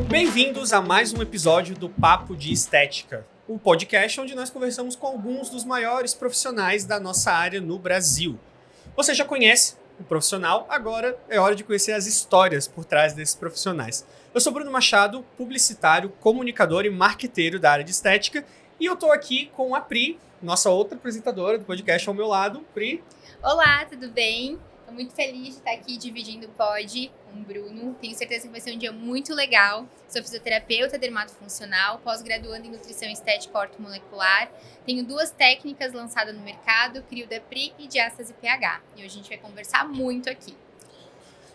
Bem-vindos a mais um episódio do Papo de Estética, um podcast onde nós conversamos com alguns dos maiores profissionais da nossa área no Brasil. Você já conhece o profissional, agora é hora de conhecer as histórias por trás desses profissionais. Eu sou Bruno Machado, publicitário, comunicador e marqueteiro da área de estética, e eu tô aqui com a Pri, nossa outra apresentadora do podcast ao meu lado. Pri. Olá, tudo bem? Estou muito feliz de estar aqui dividindo o pod com o Bruno. Tenho certeza que vai ser um dia muito legal. Sou fisioterapeuta dermatofuncional, pós-graduando em nutrição estética ortomolecular. Tenho 2 técnicas lançadas no mercado, Crio da Pri e Diástase pH. E hoje a gente vai conversar muito aqui.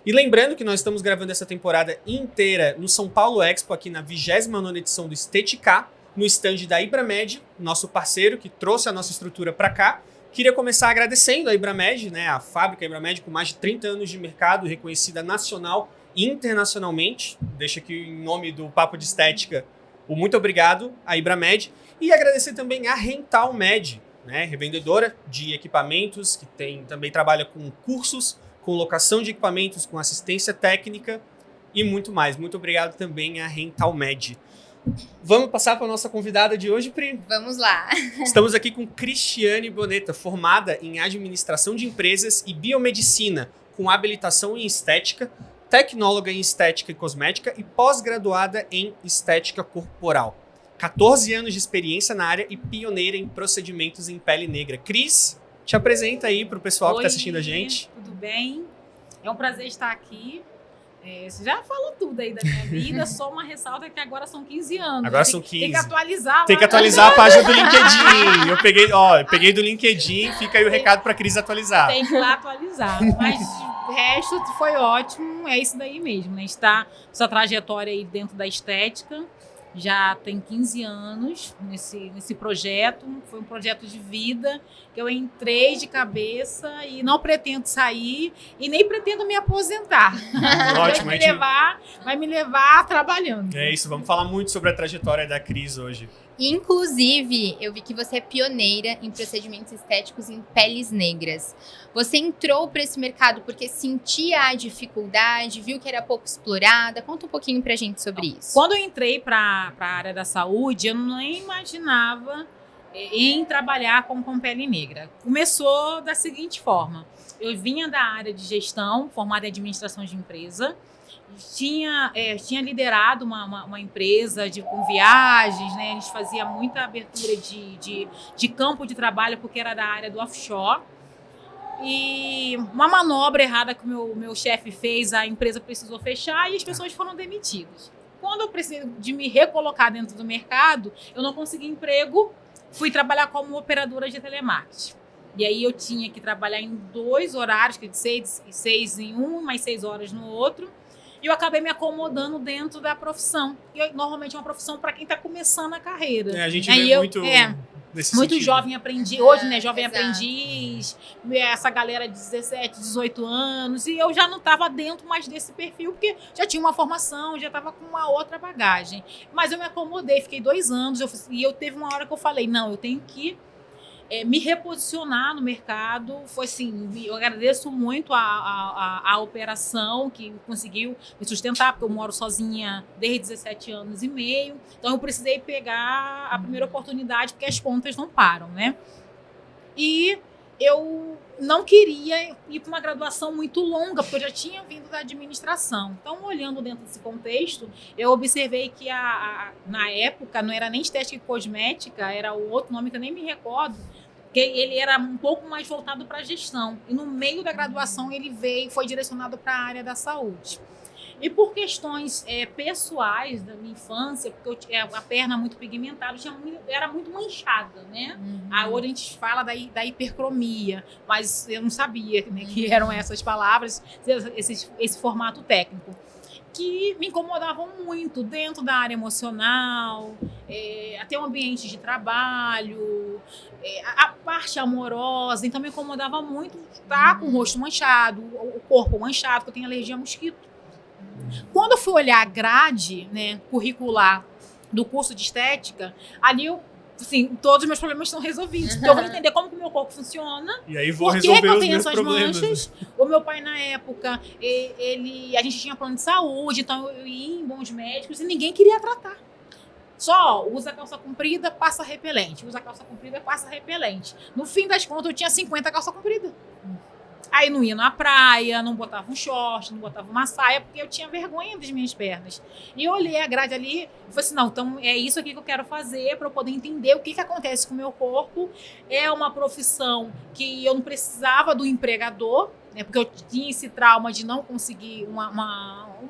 E lembrando que nós estamos gravando essa temporada inteira no São Paulo Expo, aqui na 29ª edição do Estetica, no stand da Ibramed, nosso parceiro que trouxe a nossa estrutura para cá. Queria começar agradecendo a Ibramed, né, a fábrica Ibramed, com mais de 30 anos de mercado, reconhecida nacional e internacionalmente. Deixo aqui em nome do Papo de Estética o muito obrigado à Ibramed. E agradecer também à Rental Med, né, revendedora de equipamentos, que também trabalha com cursos, com locação de equipamentos, com assistência técnica e muito mais. Muito obrigado também à Rental Med. Vamos passar para a nossa convidada de hoje, Pri? Vamos lá. Estamos aqui com Cristiane Boneta, formada em Administração de Empresas e Biomedicina, com habilitação em Estética, tecnóloga em Estética e Cosmética e pós-graduada em Estética Corporal. 14 anos de experiência na área e pioneira em procedimentos em pele negra. Cris, te apresenta aí para o pessoal que está assistindo a gente. Tudo bem? É um prazer estar aqui. Você já falou tudo aí da minha vida, só uma ressalta que agora são 15 anos. Agora são 15. Tem que atualizar. Tem que atualizar a página do LinkedIn. Eu peguei do LinkedIn, fica aí o recado para a Cris atualizar. Tem que ir lá atualizar. Mas o resto foi ótimo, é isso daí mesmo, né? Está sua trajetória aí dentro da estética. Já tem 15 anos nesse projeto, foi um projeto de vida que eu entrei de cabeça e não pretendo sair e nem pretendo me aposentar. Ótimo, vai me levar trabalhando. É isso, vamos falar muito sobre a trajetória da Cris hoje. Inclusive, eu vi que você é pioneira em procedimentos estéticos em peles negras. Você entrou para esse mercado porque sentia a dificuldade, viu que era pouco explorada? Conta um pouquinho pra gente sobre isso. Quando eu entrei para a área da saúde, eu nem imaginava em trabalhar com pele negra. Começou da seguinte forma. Eu vinha da área de gestão, formada em administração de empresa, tinha liderado uma empresa com viagens, né? A gente fazia muita abertura de campo de trabalho porque era da área do offshore. E uma manobra errada que o meu chefe fez, a empresa precisou fechar e as pessoas foram demitidas. Quando eu precisei de me recolocar dentro do mercado, eu não consegui emprego, fui trabalhar como operadora de telemarketing. E aí eu tinha que trabalhar em 2 horários, que de 6 em um, mais 6 horas no outro. E eu acabei me acomodando dentro da profissão. E normalmente é uma profissão para quem está começando a carreira. A gente vê muito nesse muito sentido. Jovem aprendiz. Hoje, né? Jovem Exato. Aprendiz. Essa galera de 17, 18 anos. E eu já não estava dentro mais desse perfil, porque já tinha uma formação, já estava com uma outra bagagem. Mas eu me acomodei, fiquei 2 anos. E eu teve uma hora que eu falei, não, eu tenho que me reposicionar no mercado. Foi assim, eu agradeço muito a operação que conseguiu me sustentar, porque eu moro sozinha desde 17 anos e meio, então eu precisei pegar a primeira oportunidade, porque as contas não param, né? E eu não queria ir para uma graduação muito longa, porque eu já tinha vindo da administração. Então, olhando dentro desse contexto, eu observei que na época não era nem estética e cosmética, era o outro nome que eu nem me recordo, que ele era um pouco mais voltado para a gestão. E no meio da graduação ele foi direcionado para a área da saúde. E por questões pessoais da minha infância, porque eu tinha a perna muito pigmentada, era muito manchada, né? Hoje a gente fala da hipercromia, mas eu não sabia, né, que eram essas palavras, esse formato técnico, que me incomodavam muito dentro da área emocional, até o ambiente de trabalho, a parte amorosa. Então me incomodava muito estar com o rosto manchado, o corpo manchado, porque eu tenho alergia a mosquito. Quando eu fui olhar a grade, né, curricular do curso de estética, ali assim, todos os meus problemas estão resolvidos. Porque eu vou entender como que o meu corpo funciona. E aí vou resolver os meus problemas. Manchas, meu pai, na época, a gente tinha plano de saúde, então eu ia em bons médicos e ninguém queria tratar. Só usa calça comprida, passa repelente. Usa calça comprida, passa repelente. No fim das contas, eu tinha 50 calça comprida. Aí não ia na praia, não botava um short, não botava uma saia, porque eu tinha vergonha das minhas pernas. E eu olhei a grade ali e falei assim, não, então é isso aqui que eu quero fazer para eu poder entender o que acontece com o meu corpo. É uma profissão que eu não precisava do empregador, né, porque eu tinha esse trauma de não conseguir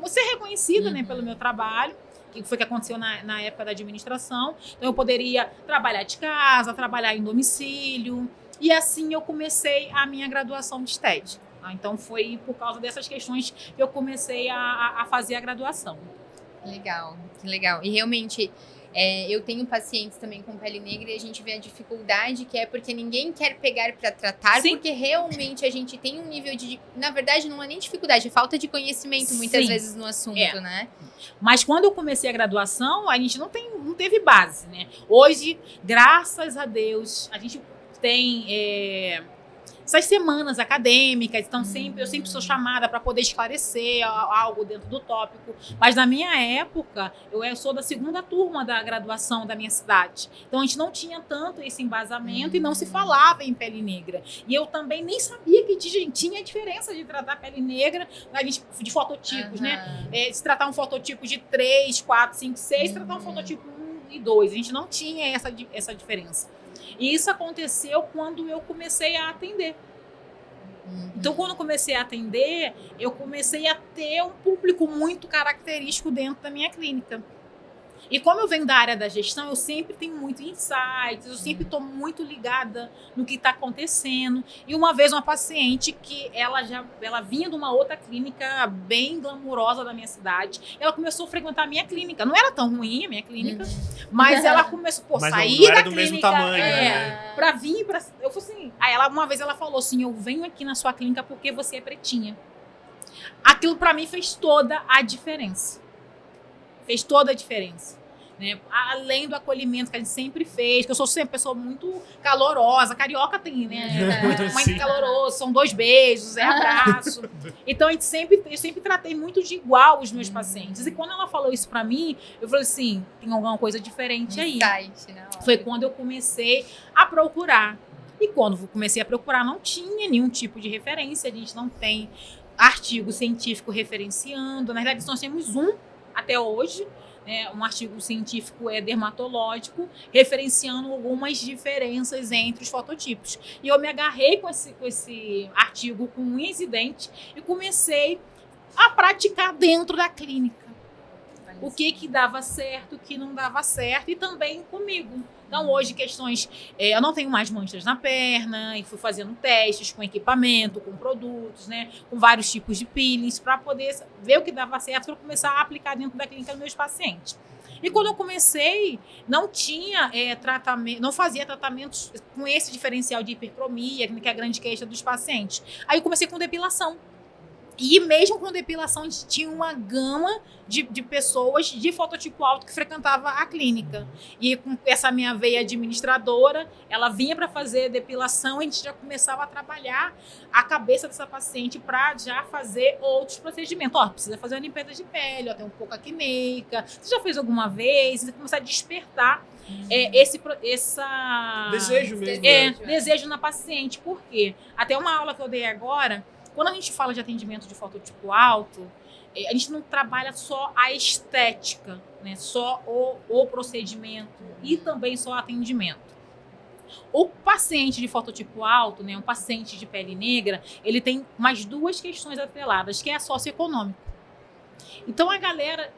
ser reconhecida, né, pelo meu trabalho, que foi o que aconteceu na época da administração. Então eu poderia trabalhar de casa, trabalhar em domicílio. E assim eu comecei a minha graduação de estética. Então foi por causa dessas questões que eu comecei a fazer a graduação. Legal, que legal. E realmente, eu tenho pacientes também com pele negra e a gente vê a dificuldade que é porque ninguém quer pegar para tratar, sim, porque realmente a gente tem um nível de... Na verdade, não é nem dificuldade, é falta de conhecimento muitas sim, vezes no assunto, né? Mas quando eu comecei a graduação, a gente não teve base, né? Hoje, graças a Deus, a gente tem essas semanas acadêmicas, então eu sempre sou chamada para poder esclarecer algo dentro do tópico. Mas na minha época, eu sou da 2ª turma da graduação da minha cidade. Então a gente não tinha tanto esse embasamento e não se falava em pele negra. E eu também nem sabia que tinha diferença de tratar pele negra de fototipos, né? Se tratar um fototipo de 3, 4, 5, 6, tratar um fototipo 1 e 2. A gente não tinha essa diferença. E isso aconteceu quando eu comecei a atender. Então, quando eu comecei a atender, eu comecei a ter um público muito característico dentro da minha clínica. E como eu venho da área da gestão, eu sempre tenho muito insights, eu sempre estou muito ligada no que está acontecendo. E uma vez uma paciente que ela vinha de uma outra clínica bem glamurosa da minha cidade, ela começou a frequentar a minha clínica. Não era tão ruim a minha clínica, mas ela começou a sair não era da do clínica, mesmo tamanho, né? Pra vir, eu falei assim, aí uma vez ela falou assim, eu venho aqui na sua clínica porque você é pretinha. Aquilo para mim fez toda a diferença. Fez toda a diferença. Né? Além do acolhimento que a gente sempre fez, que eu sou sempre uma pessoa muito calorosa, carioca tem, né? Muito caloroso, são 2 beijos, abraço. Então eu sempre tratei muito de igual os meus pacientes. E quando ela falou isso pra mim, eu falei assim, tem alguma coisa diferente aí. Foi quando eu comecei a procurar. E quando eu comecei a procurar, não tinha nenhum tipo de referência, a gente não tem artigo científico referenciando. Na verdade, nós temos um até hoje, um artigo científico dermatológico, referenciando algumas diferenças entre os fototipos. E eu me agarrei com esse artigo com unhas e dentes e comecei a praticar dentro da clínica. O que dava certo, o que não dava certo, e também comigo. Então, hoje, questões... eu não tenho mais manchas na perna, e fui fazendo testes com equipamento, com produtos, né? Com vários tipos de peelings, para poder ver o que dava certo, para começar a aplicar dentro da clínica dos meus pacientes. E quando eu comecei, não tinha tratamento, não fazia tratamentos com esse diferencial de hipercromia, que é a grande queixa dos pacientes. Aí eu comecei com depilação. E mesmo com depilação, a gente tinha uma gama de pessoas de fototipo alto que frequentava a clínica. E com essa minha veia administradora, ela vinha para fazer depilação, e a gente já começava a trabalhar a cabeça dessa paciente para já fazer outros procedimentos. Precisa fazer uma limpeza de pele, tem um pouco acneica. Você já fez alguma vez? Você começar a despertar esse desejo mesmo. Desejo na paciente. Por quê? Até uma aula que eu dei agora, quando a gente fala de atendimento de fototipo alto, a gente não trabalha só a estética, né? Só o procedimento e também só o atendimento. O paciente de fototipo alto, né, um paciente de pele negra, ele tem mais 2 questões atreladas, que é a socioeconômica. Então, a galera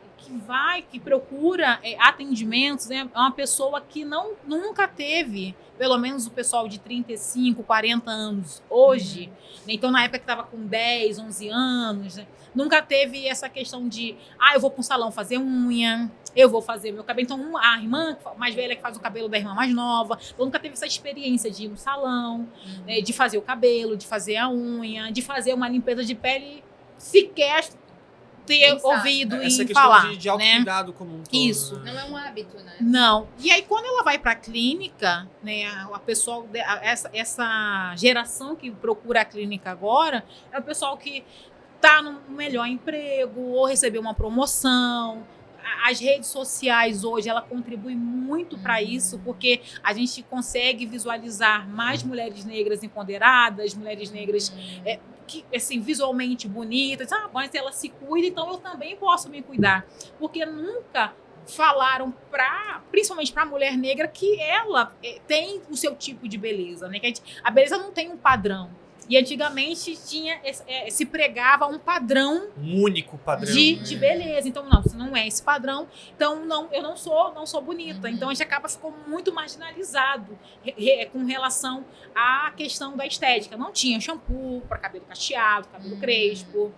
que procura atendimentos, né, é uma pessoa que nunca teve, pelo menos o pessoal de 35, 40 anos hoje, né, então na época que estava com 10, 11 anos, né, nunca teve essa questão de, eu vou para um salão fazer unha, eu vou fazer meu cabelo. Então, a irmã mais velha que faz o cabelo da irmã mais nova, então nunca teve essa experiência de ir no salão, né, de fazer o cabelo, de fazer a unha, de fazer uma limpeza de pele sequer ter Pensar. ouvido Essa em questão falar, de né? autocuidado como um todo. Isso. Né? Não é um hábito, né? Não. E aí, quando ela vai para a clínica, né, a pessoal, essa geração que procura a clínica agora, é o pessoal que está no melhor emprego ou recebeu uma promoção. As redes sociais hoje, ela contribui muito para isso, porque a gente consegue visualizar mais mulheres negras empoderadas, mulheres negras que, assim, visualmente bonitas. Mas ela se cuida, então eu também posso me cuidar. Porque nunca falaram principalmente para a mulher negra que ela tem o seu tipo de beleza, né? Que a beleza não tem um padrão. E antigamente se pregava um padrão, Um único padrão. de beleza. Então, não, se não é esse padrão, então eu não sou bonita. Então a gente ficou muito marginalizado com relação à questão da estética. Não tinha shampoo para cabelo cacheado, cabelo crespo.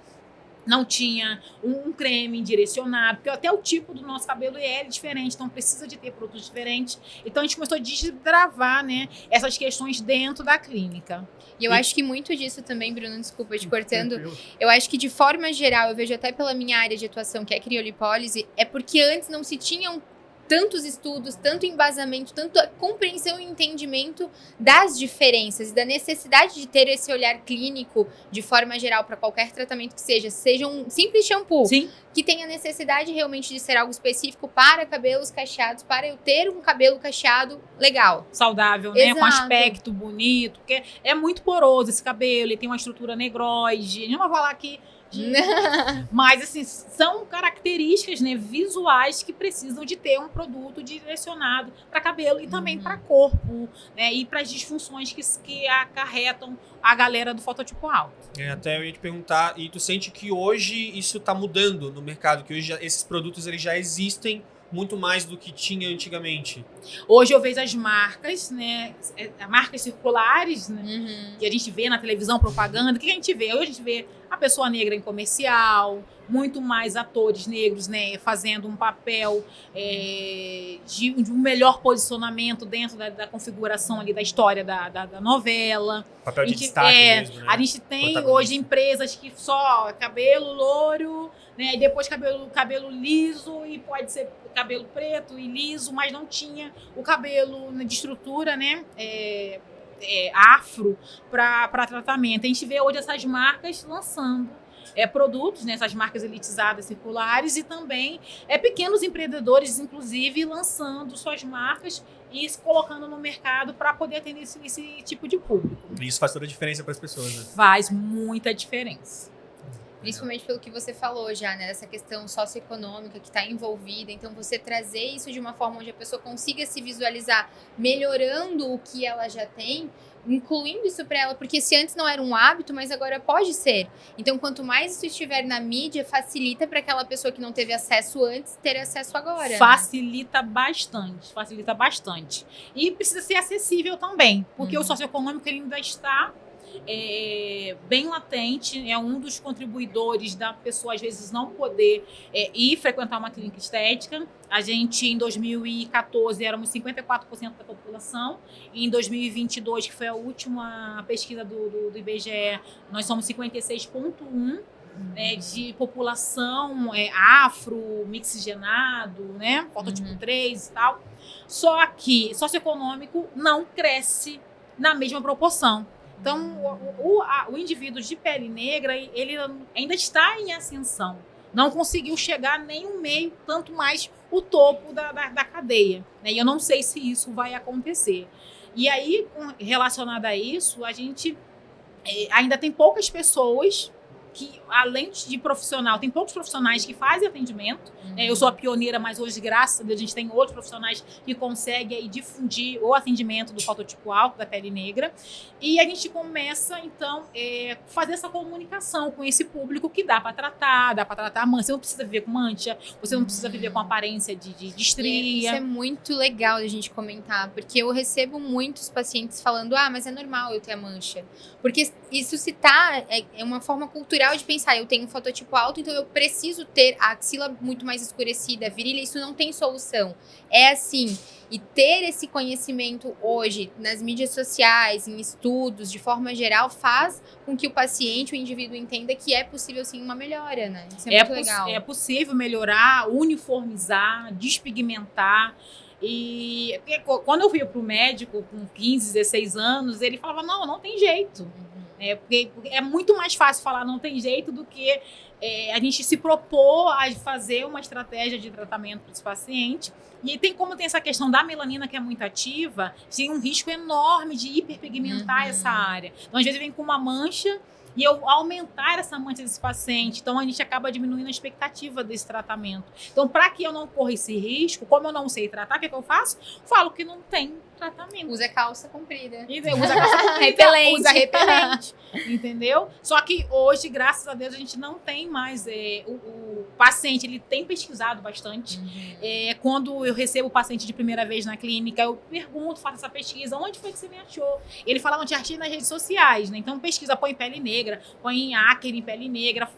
Não tinha um creme direcionado, porque até o tipo do nosso cabelo é diferente, então precisa de ter produtos diferentes. Então a gente começou a desbravar, né, essas questões dentro da clínica. E eu acho que muito disso também, Bruno, desculpa te cortando, eu acho que de forma geral, eu vejo até pela minha área de atuação, que é criolipólise, é porque antes não se tinham tantos estudos, tanto embasamento, tanto compreensão e entendimento das diferenças e da necessidade de ter esse olhar clínico de forma geral para qualquer tratamento que seja um simples shampoo, Sim. que tenha necessidade realmente de ser algo específico para cabelos cacheados, para eu ter um cabelo cacheado legal. Saudável, né? Exato. Com aspecto bonito, porque é muito poroso esse cabelo, ele tem uma estrutura negroide. A gente não vai falar aqui mas, assim, são características, né, visuais que precisam de ter um produto direcionado para cabelo e também para corpo, né, e para as disfunções que acarretam a galera do fototipo alto. Até eu ia te perguntar, e tu sente que hoje isso está mudando no mercado, que hoje esses produtos eles já existem muito mais do que tinha antigamente? Hoje eu vejo as marcas, né, marcas circulares, né, que a gente vê na televisão, propaganda. O que a gente vê? Hoje a gente vê a pessoa negra em comercial, muito mais atores negros, né, fazendo um papel de um melhor posicionamento dentro da configuração ali da história da novela. Papel de destaque mesmo, né? A gente tem hoje empresas que só cabelo louro, né, e depois cabelo liso, e pode ser cabelo preto e liso, mas não tinha o cabelo de estrutura, né, afro para tratamento. A gente vê hoje essas marcas lançando produtos, né, essas marcas elitizadas circulares, e também pequenos empreendedores, inclusive, lançando suas marcas e se colocando no mercado para poder atender esse tipo de público. E isso faz toda a diferença para as pessoas, né? Faz muita diferença. Principalmente pelo que você falou já, né? Dessa questão socioeconômica que está envolvida. Então, você trazer isso de uma forma onde a pessoa consiga se visualizar melhorando o que ela já tem, incluindo isso para ela, porque se antes não era um hábito, mas agora pode ser. Então, quanto mais isso estiver na mídia, facilita para aquela pessoa que não teve acesso antes ter acesso agora. Facilita bastante. E precisa ser acessível também, porque o socioeconômico ainda está bem latente, é um dos contribuidores da pessoa às vezes não poder ir frequentar uma clínica estética. A gente, em 2014, éramos 54% da população, e em 2022, que foi a última pesquisa do IBGE, nós somos 56,1%. De população afro, mixigenado, né, fototipo 3 e tal. Só que socioeconômico não cresce na mesma proporção. Então, o indivíduo de pele negra, ele ainda está em ascensão. Não conseguiu chegar nem o meio, tanto mais o topo da cadeia. Né? E eu não sei se isso vai acontecer. E aí, relacionado a isso, a gente ainda tem poucas pessoas que, além de profissional, tem poucos profissionais que fazem atendimento. Eu sou a pioneira, mas hoje, graças a Deus, a gente tem outros profissionais que conseguem aí difundir o atendimento do fototipo alto, da pele negra. E a gente começa, então, fazer essa comunicação com esse público que dá para tratar a mancha. Você não precisa viver com mancha, você não precisa viver com aparência de estria. Isso é muito legal a gente comentar, porque eu recebo muitos pacientes falando, mas é normal eu ter a mancha. Porque isso é uma forma cultural natural de pensar, eu tenho um fototipo alto, então eu preciso ter a axila muito mais escurecida, a virilha, isso não tem solução. É assim. E ter esse conhecimento hoje nas mídias sociais, em estudos, de forma geral, faz com que o paciente, o indivíduo, entenda que é possível sim uma melhora, né? Isso é muito legal. É possível melhorar, uniformizar, despigmentar. E quando eu fui para o médico com 15, 16 anos, ele falava, não tem jeito. Porque é muito mais fácil falar não tem jeito do que a gente se propor a fazer uma estratégia de tratamento para esse paciente. E como tem essa questão da melanina que é muito ativa, tem um risco enorme de hiperpigmentar essa área. Então, às vezes, vem com uma mancha e eu aumentar essa mancha desse paciente. Então, a gente acaba diminuindo a expectativa desse tratamento. Então, para que eu não corra esse risco, como eu não sei tratar, o que eu faço? Falo que não tem tratamento. Usa calça comprida. Usa calça comprida. Repelente. Usa repelente. Entendeu? Só que hoje, graças a Deus, a gente não tem mais. O paciente, ele tem pesquisado bastante. Quando eu recebo o paciente de primeira vez na clínica, eu pergunto, faço essa pesquisa, onde foi que você me achou? Ele fala, onde achei nas redes sociais, né? Então, pesquisa, põe pele negra, põe acne em pele negra,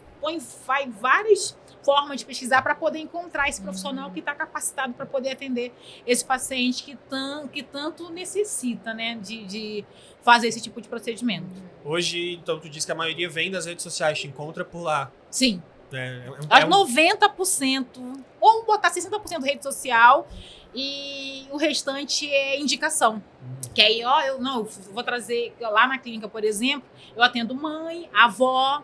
faz várias formas de pesquisar para poder encontrar esse profissional que está capacitado para poder atender esse paciente que tanto necessita, né, de fazer esse tipo de procedimento. Hoje, então, tu diz que a maioria vem das redes sociais, te encontra por lá. Sim. 90%, ou botar 60% rede social e o restante é indicação. Que aí, eu vou trazer lá na clínica, por exemplo, eu atendo mãe, avó,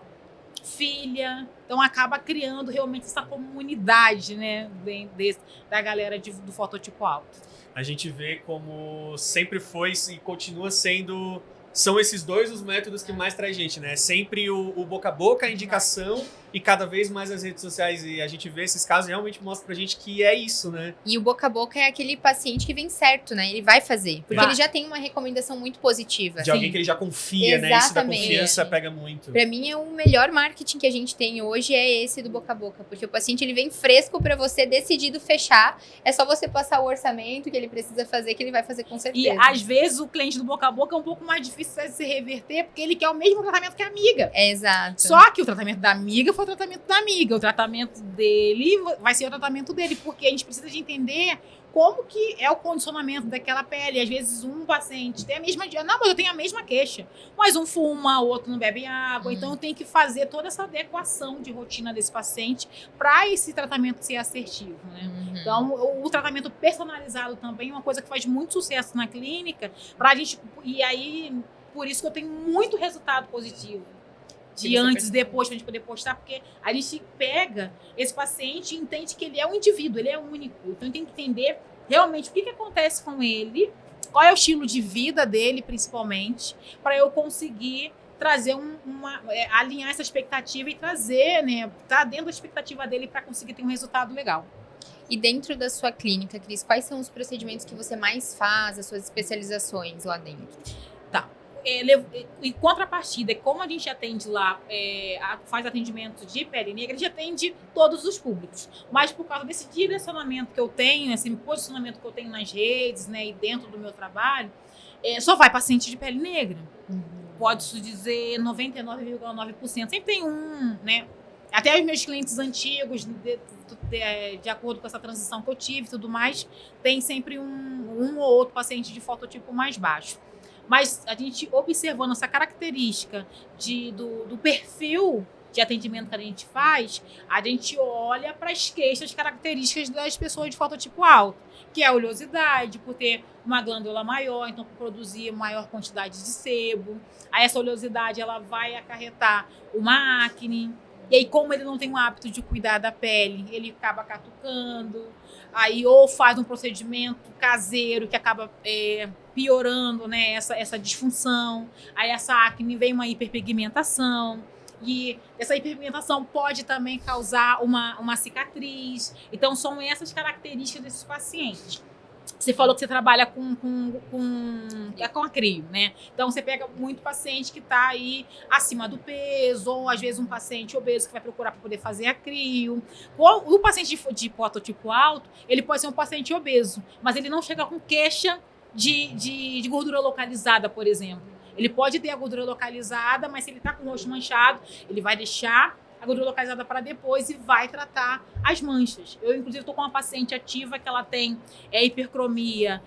filha, então acaba criando realmente essa comunidade, né, da galera do fototipo alto. A gente vê como sempre foi e continua sendo, são esses dois os métodos que mais traz gente, né? Sempre o boca a boca, a indicação e cada vez mais as redes sociais. E a gente vê esses casos realmente mostra pra gente que é isso, né? E o boca a boca é aquele paciente que vem certo, né? Ele vai fazer. Porque ele já tem uma recomendação muito positiva. De alguém que ele já confia, exatamente, né? Isso da confiança pega muito. Pra mim, o melhor marketing que a gente tem hoje é esse do boca a boca. Porque o paciente, ele vem fresco pra você, decidido fechar. É só você passar o orçamento que ele precisa fazer, que ele vai fazer com certeza. E, às vezes, o cliente do boca a boca é um pouco mais difícil de se reverter, porque ele quer o mesmo tratamento que a amiga. Exato. Só que o tratamento da amiga foi o tratamento da amiga. O tratamento dele vai ser o tratamento dele, porque a gente precisa de entender como que é o condicionamento daquela pele. Às vezes um paciente tem a mesma... Não, mas eu tenho a mesma queixa. Mas um fuma, o outro não bebe água. Então eu tenho que fazer toda essa adequação de rotina desse paciente para esse tratamento ser assertivo, né? Então o tratamento personalizado também é uma coisa que faz muito sucesso na clínica pra gente... E aí, por isso que eu tenho muito resultado positivo. De antes e depois, pra gente poder postar, porque a gente pega esse paciente e entende que ele é um indivíduo, ele é único. Então, tem que entender realmente o que acontece com ele, qual é o estilo de vida dele, principalmente, para eu conseguir trazer alinhar essa expectativa e trazer, né, tá dentro da expectativa dele para conseguir ter um resultado legal. E dentro da sua clínica, Cris, quais são os procedimentos que você mais faz, as suas especializações lá dentro? Tá. Em contrapartida, como a gente atende lá, faz atendimento de pele negra, a gente atende todos os públicos. Mas por causa desse direcionamento que eu tenho, esse posicionamento que eu tenho nas redes, né, e dentro do meu trabalho, só vai paciente de pele negra. Pode-se dizer 99,9%. Sempre tem né? Até os meus clientes antigos, de acordo com essa transição que eu tive e tudo mais, tem sempre um ou outro paciente de fototipo mais baixo. Mas a gente observando essa característica do perfil de atendimento que a gente faz, a gente olha para as queixas características das pessoas de fototipo alto, que é a oleosidade, por ter uma glândula maior, então por produzir maior quantidade de sebo. Aí essa oleosidade ela vai acarretar uma acne. E aí, como ele não tem o hábito de cuidar da pele, ele acaba catucando. Aí, ou faz um procedimento caseiro que acaba piorando, né, essa disfunção. Aí, essa acne vem uma hiperpigmentação. E essa hiperpigmentação pode também causar uma cicatriz. Então, são essas características desses pacientes. Você falou que você trabalha com acrio, né? Então, você pega muito paciente que está aí acima do peso, ou às vezes um paciente obeso que vai procurar para poder fazer acrio. O paciente de fototipo alto, ele pode ser um paciente obeso, mas ele não chega com queixa de gordura localizada, por exemplo. Ele pode ter a gordura localizada, mas se ele está com o rosto manchado, ele vai deixar a gordura localizada para depois e vai tratar as manchas. Eu, inclusive, estou com uma paciente ativa que ela tem hipercromia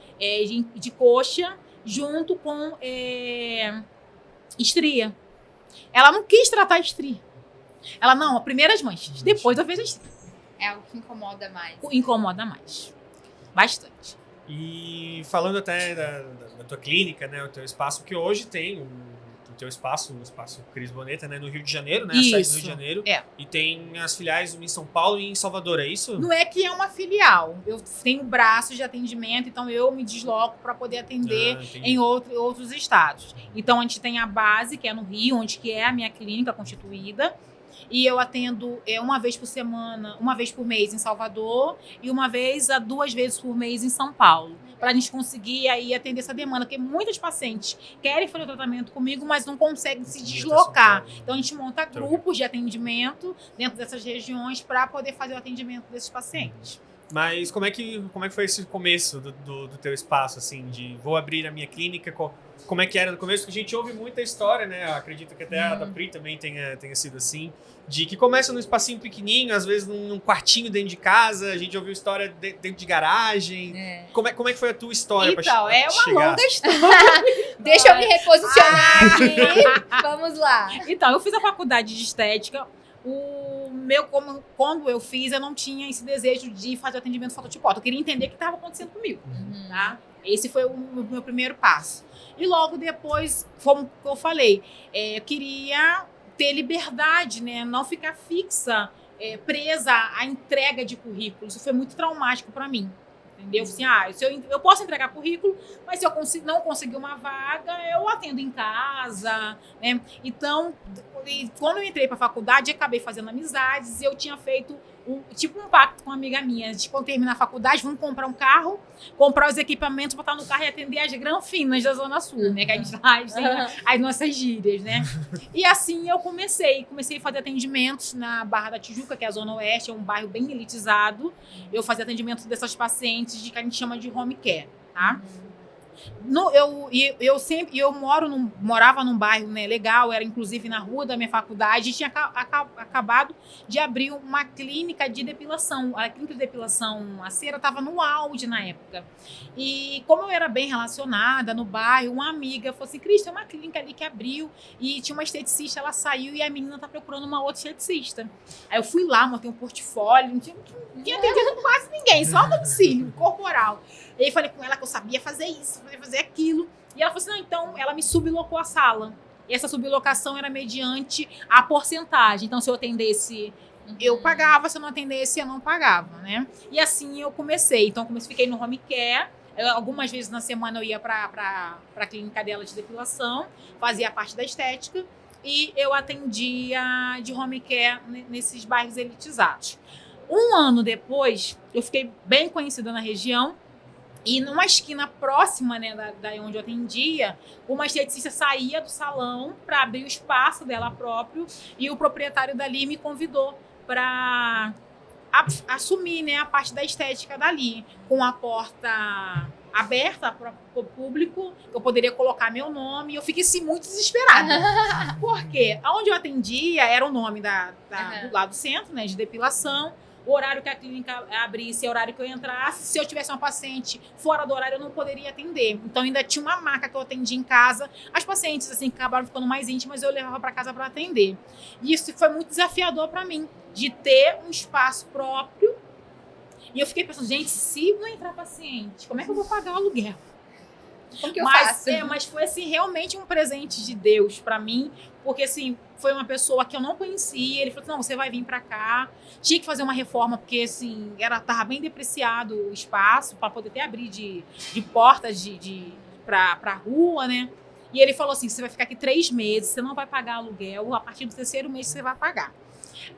de coxa junto com estria. Ela não quis tratar a estria. Ela, não, primeiro as manchas, depois eu vejo a estria. É algo que incomoda mais. Incomoda mais. Bastante. E falando até da tua clínica, né, o teu espaço, que hoje tem o teu espaço, o espaço Cris Boneta, né, no Rio de Janeiro, né, a sede do Rio de Janeiro, e tem as filiais em São Paulo e em Salvador, é isso? Não é que é uma filial, eu tenho braços de atendimento, então eu me desloco para poder atender em outros estados. Então a gente tem a base, que é no Rio, onde que é a minha clínica constituída, e eu atendo uma vez por semana, uma vez por mês em Salvador e uma vez a 2 vezes por mês em São Paulo, para a gente conseguir aí atender essa demanda, porque muitos pacientes querem fazer o tratamento comigo, mas não conseguem se deslocar. Então a gente monta grupos de atendimento dentro dessas regiões para poder fazer o atendimento desses pacientes. Mas como é que foi esse começo do teu espaço, assim, de vou abrir a minha clínica? Como é que era no começo? Porque a gente ouve muita história, né? Eu acredito que até a da Pri também tenha sido assim, de que começa num espacinho pequenininho, às vezes num quartinho dentro de casa, a gente ouviu história dentro de garagem. Como é que foi a tua história então, pra é uma chegar? longa história. Deixa eu me reposicionar aqui. Vamos lá. Então, eu fiz a faculdade de estética. Quando eu fiz, eu não tinha esse desejo de fazer atendimento fototipótico. Eu queria entender o que estava acontecendo comigo. Tá? Esse foi o meu primeiro passo. E logo depois, como eu falei, eu queria ter liberdade, né? Não ficar fixa, presa à entrega de currículos. Isso foi muito traumático para mim. Entendeu? Assim, eu posso entregar currículo, mas se eu não conseguir uma vaga, eu atendo em casa, né? Então, quando eu entrei para a faculdade, eu acabei fazendo amizades e eu tinha feito um pacto com uma amiga minha. Quando terminar a faculdade, vamos comprar um carro, comprar os equipamentos, botar no carro e atender as granfinas da Zona Sul, né? Que a gente faz as nossas gírias, né? E assim eu comecei a fazer atendimentos na Barra da Tijuca, que é a Zona Oeste, é um bairro bem elitizado. Eu fazia atendimento dessas pacientes que a gente chama de home care, tá? Eu morava num bairro, né, legal, era inclusive na rua da minha faculdade, e tinha acabado de abrir uma clínica de depilação. A clínica de depilação, a cera, estava no auge na época. E como eu era bem relacionada no bairro, uma amiga falou assim: Cris, tem uma clínica ali que abriu e tinha uma esteticista, ela saiu e a menina tá procurando uma outra esteticista. Aí eu fui lá, montei um portfólio, não tinha atendido quase ninguém, só domicílio corporal. E aí falei com ela que eu sabia fazer isso, fazer aquilo. E ela falou assim: não, então ela me sublocou a sala. E essa sublocação era mediante a porcentagem. Então, se eu atendesse, eu pagava, se eu não atendesse, eu não pagava, né? E assim eu comecei. Então, fiquei no home care. Algumas vezes na semana eu ia para a clínica dela de depilação, fazia a parte da estética e eu atendia de home care nesses bairros elitizados. Um ano depois, eu fiquei bem conhecida na região. E numa esquina próxima, né, da onde eu atendia, uma esteticista saía do salão para abrir o espaço dela próprio e o proprietário dali me convidou para assumir, né, a parte da estética dali, com a porta aberta para o público, eu poderia colocar meu nome, e eu fiquei assim, muito desesperada. Por quê? Onde eu atendia era o nome do lado do centro, né, de depilação. O horário que a clínica abrisse, o horário que eu entrasse. Se eu tivesse uma paciente fora do horário, eu não poderia atender. Então, ainda tinha uma maca que eu atendia em casa. As pacientes, assim, que acabaram ficando mais íntimas, eu levava para casa para atender. E isso foi muito desafiador para mim, de ter um espaço próprio. E eu fiquei pensando, gente, se não entrar paciente, como é que eu vou pagar o aluguel? Como que eu faço? Mas foi, assim, realmente um presente de Deus para mim, porque, assim, foi uma pessoa que eu não conhecia. Ele falou: não, você vai vir para cá. Tinha que fazer uma reforma, porque, assim, tava bem depreciado o espaço para poder até abrir de portas para rua, né? E ele falou assim: você vai ficar aqui 3 meses, você não vai pagar aluguel, a partir do 3º mês você vai pagar.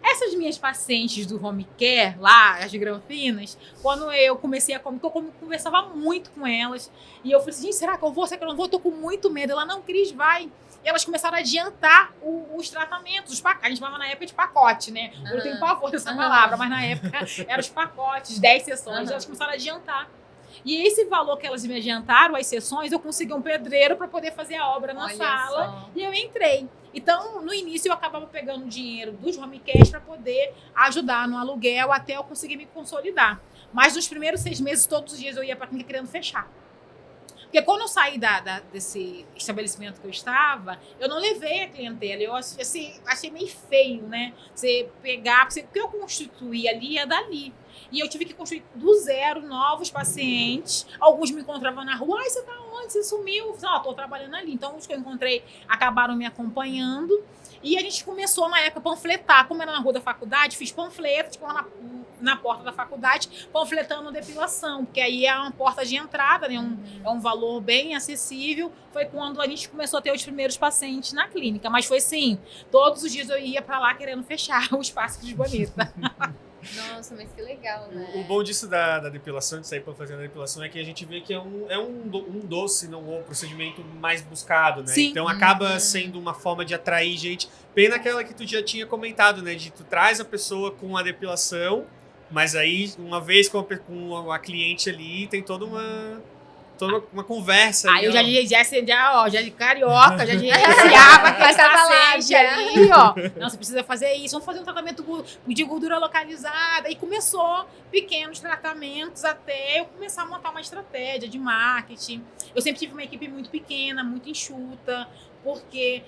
Essas minhas pacientes do home care, lá, as granfinas, quando eu comecei a comer, eu conversava muito com elas, e eu falei assim: gente, será que eu vou? Será que eu não vou? Eu tô com muito medo. Ela: não, Cris, vai. E elas começaram a adiantar os tratamentos, a gente falava na época de pacote, né? Eu tenho pavor dessa palavra, mas na época eram os pacotes, 10 sessões, elas começaram a adiantar. E esse valor que elas me adiantaram, as sessões, eu consegui um pedreiro para poder fazer a obra na Olha sala. só. E eu entrei. Então, no início, eu acabava pegando dinheiro dos home cash para poder ajudar no aluguel até eu conseguir me consolidar. Mas nos primeiros 6 meses, todos os dias eu ia para a clínica querendo fechar. Porque quando eu saí desse estabelecimento que eu estava, eu não levei a clientela. Eu assim, achei meio feio, né? Você pegar, porque o que eu constituí ali é dali. E eu tive que construir do zero novos pacientes. Alguns me encontravam na rua. Ai, você tá onde? Você sumiu? Eu tô trabalhando ali. Então, os que eu encontrei acabaram me acompanhando. E a gente começou, na época, a panfletar. Como era na rua da faculdade, fiz panfletos, tipo, na porta da faculdade, panfletando depilação. Porque aí é uma porta de entrada, né? É um valor bem acessível. Foi quando a gente começou a ter os primeiros pacientes na clínica. Mas foi assim, todos os dias eu ia pra lá querendo fechar o espaço de bonita. Nossa, mas que legal, né? O bom disso da depilação, de sair para fazer a depilação, é que a gente vê que é um doce, não um procedimento mais buscado, né? Sim. Então acaba sendo uma forma de atrair gente. Bem naquela que tu já tinha comentado, né? De tu traz a pessoa com a depilação, mas aí, uma vez com a cliente ali, tem toda uma conversa. Aí ali, eu já de carioca, já gerenciava aquele Passava lá, paciente já. ali, ó. Não, você precisa fazer isso, vamos fazer um tratamento de gordura localizada. E começou pequenos tratamentos até eu começar a montar uma estratégia de marketing. Eu sempre tive uma equipe muito pequena, muito enxuta, porque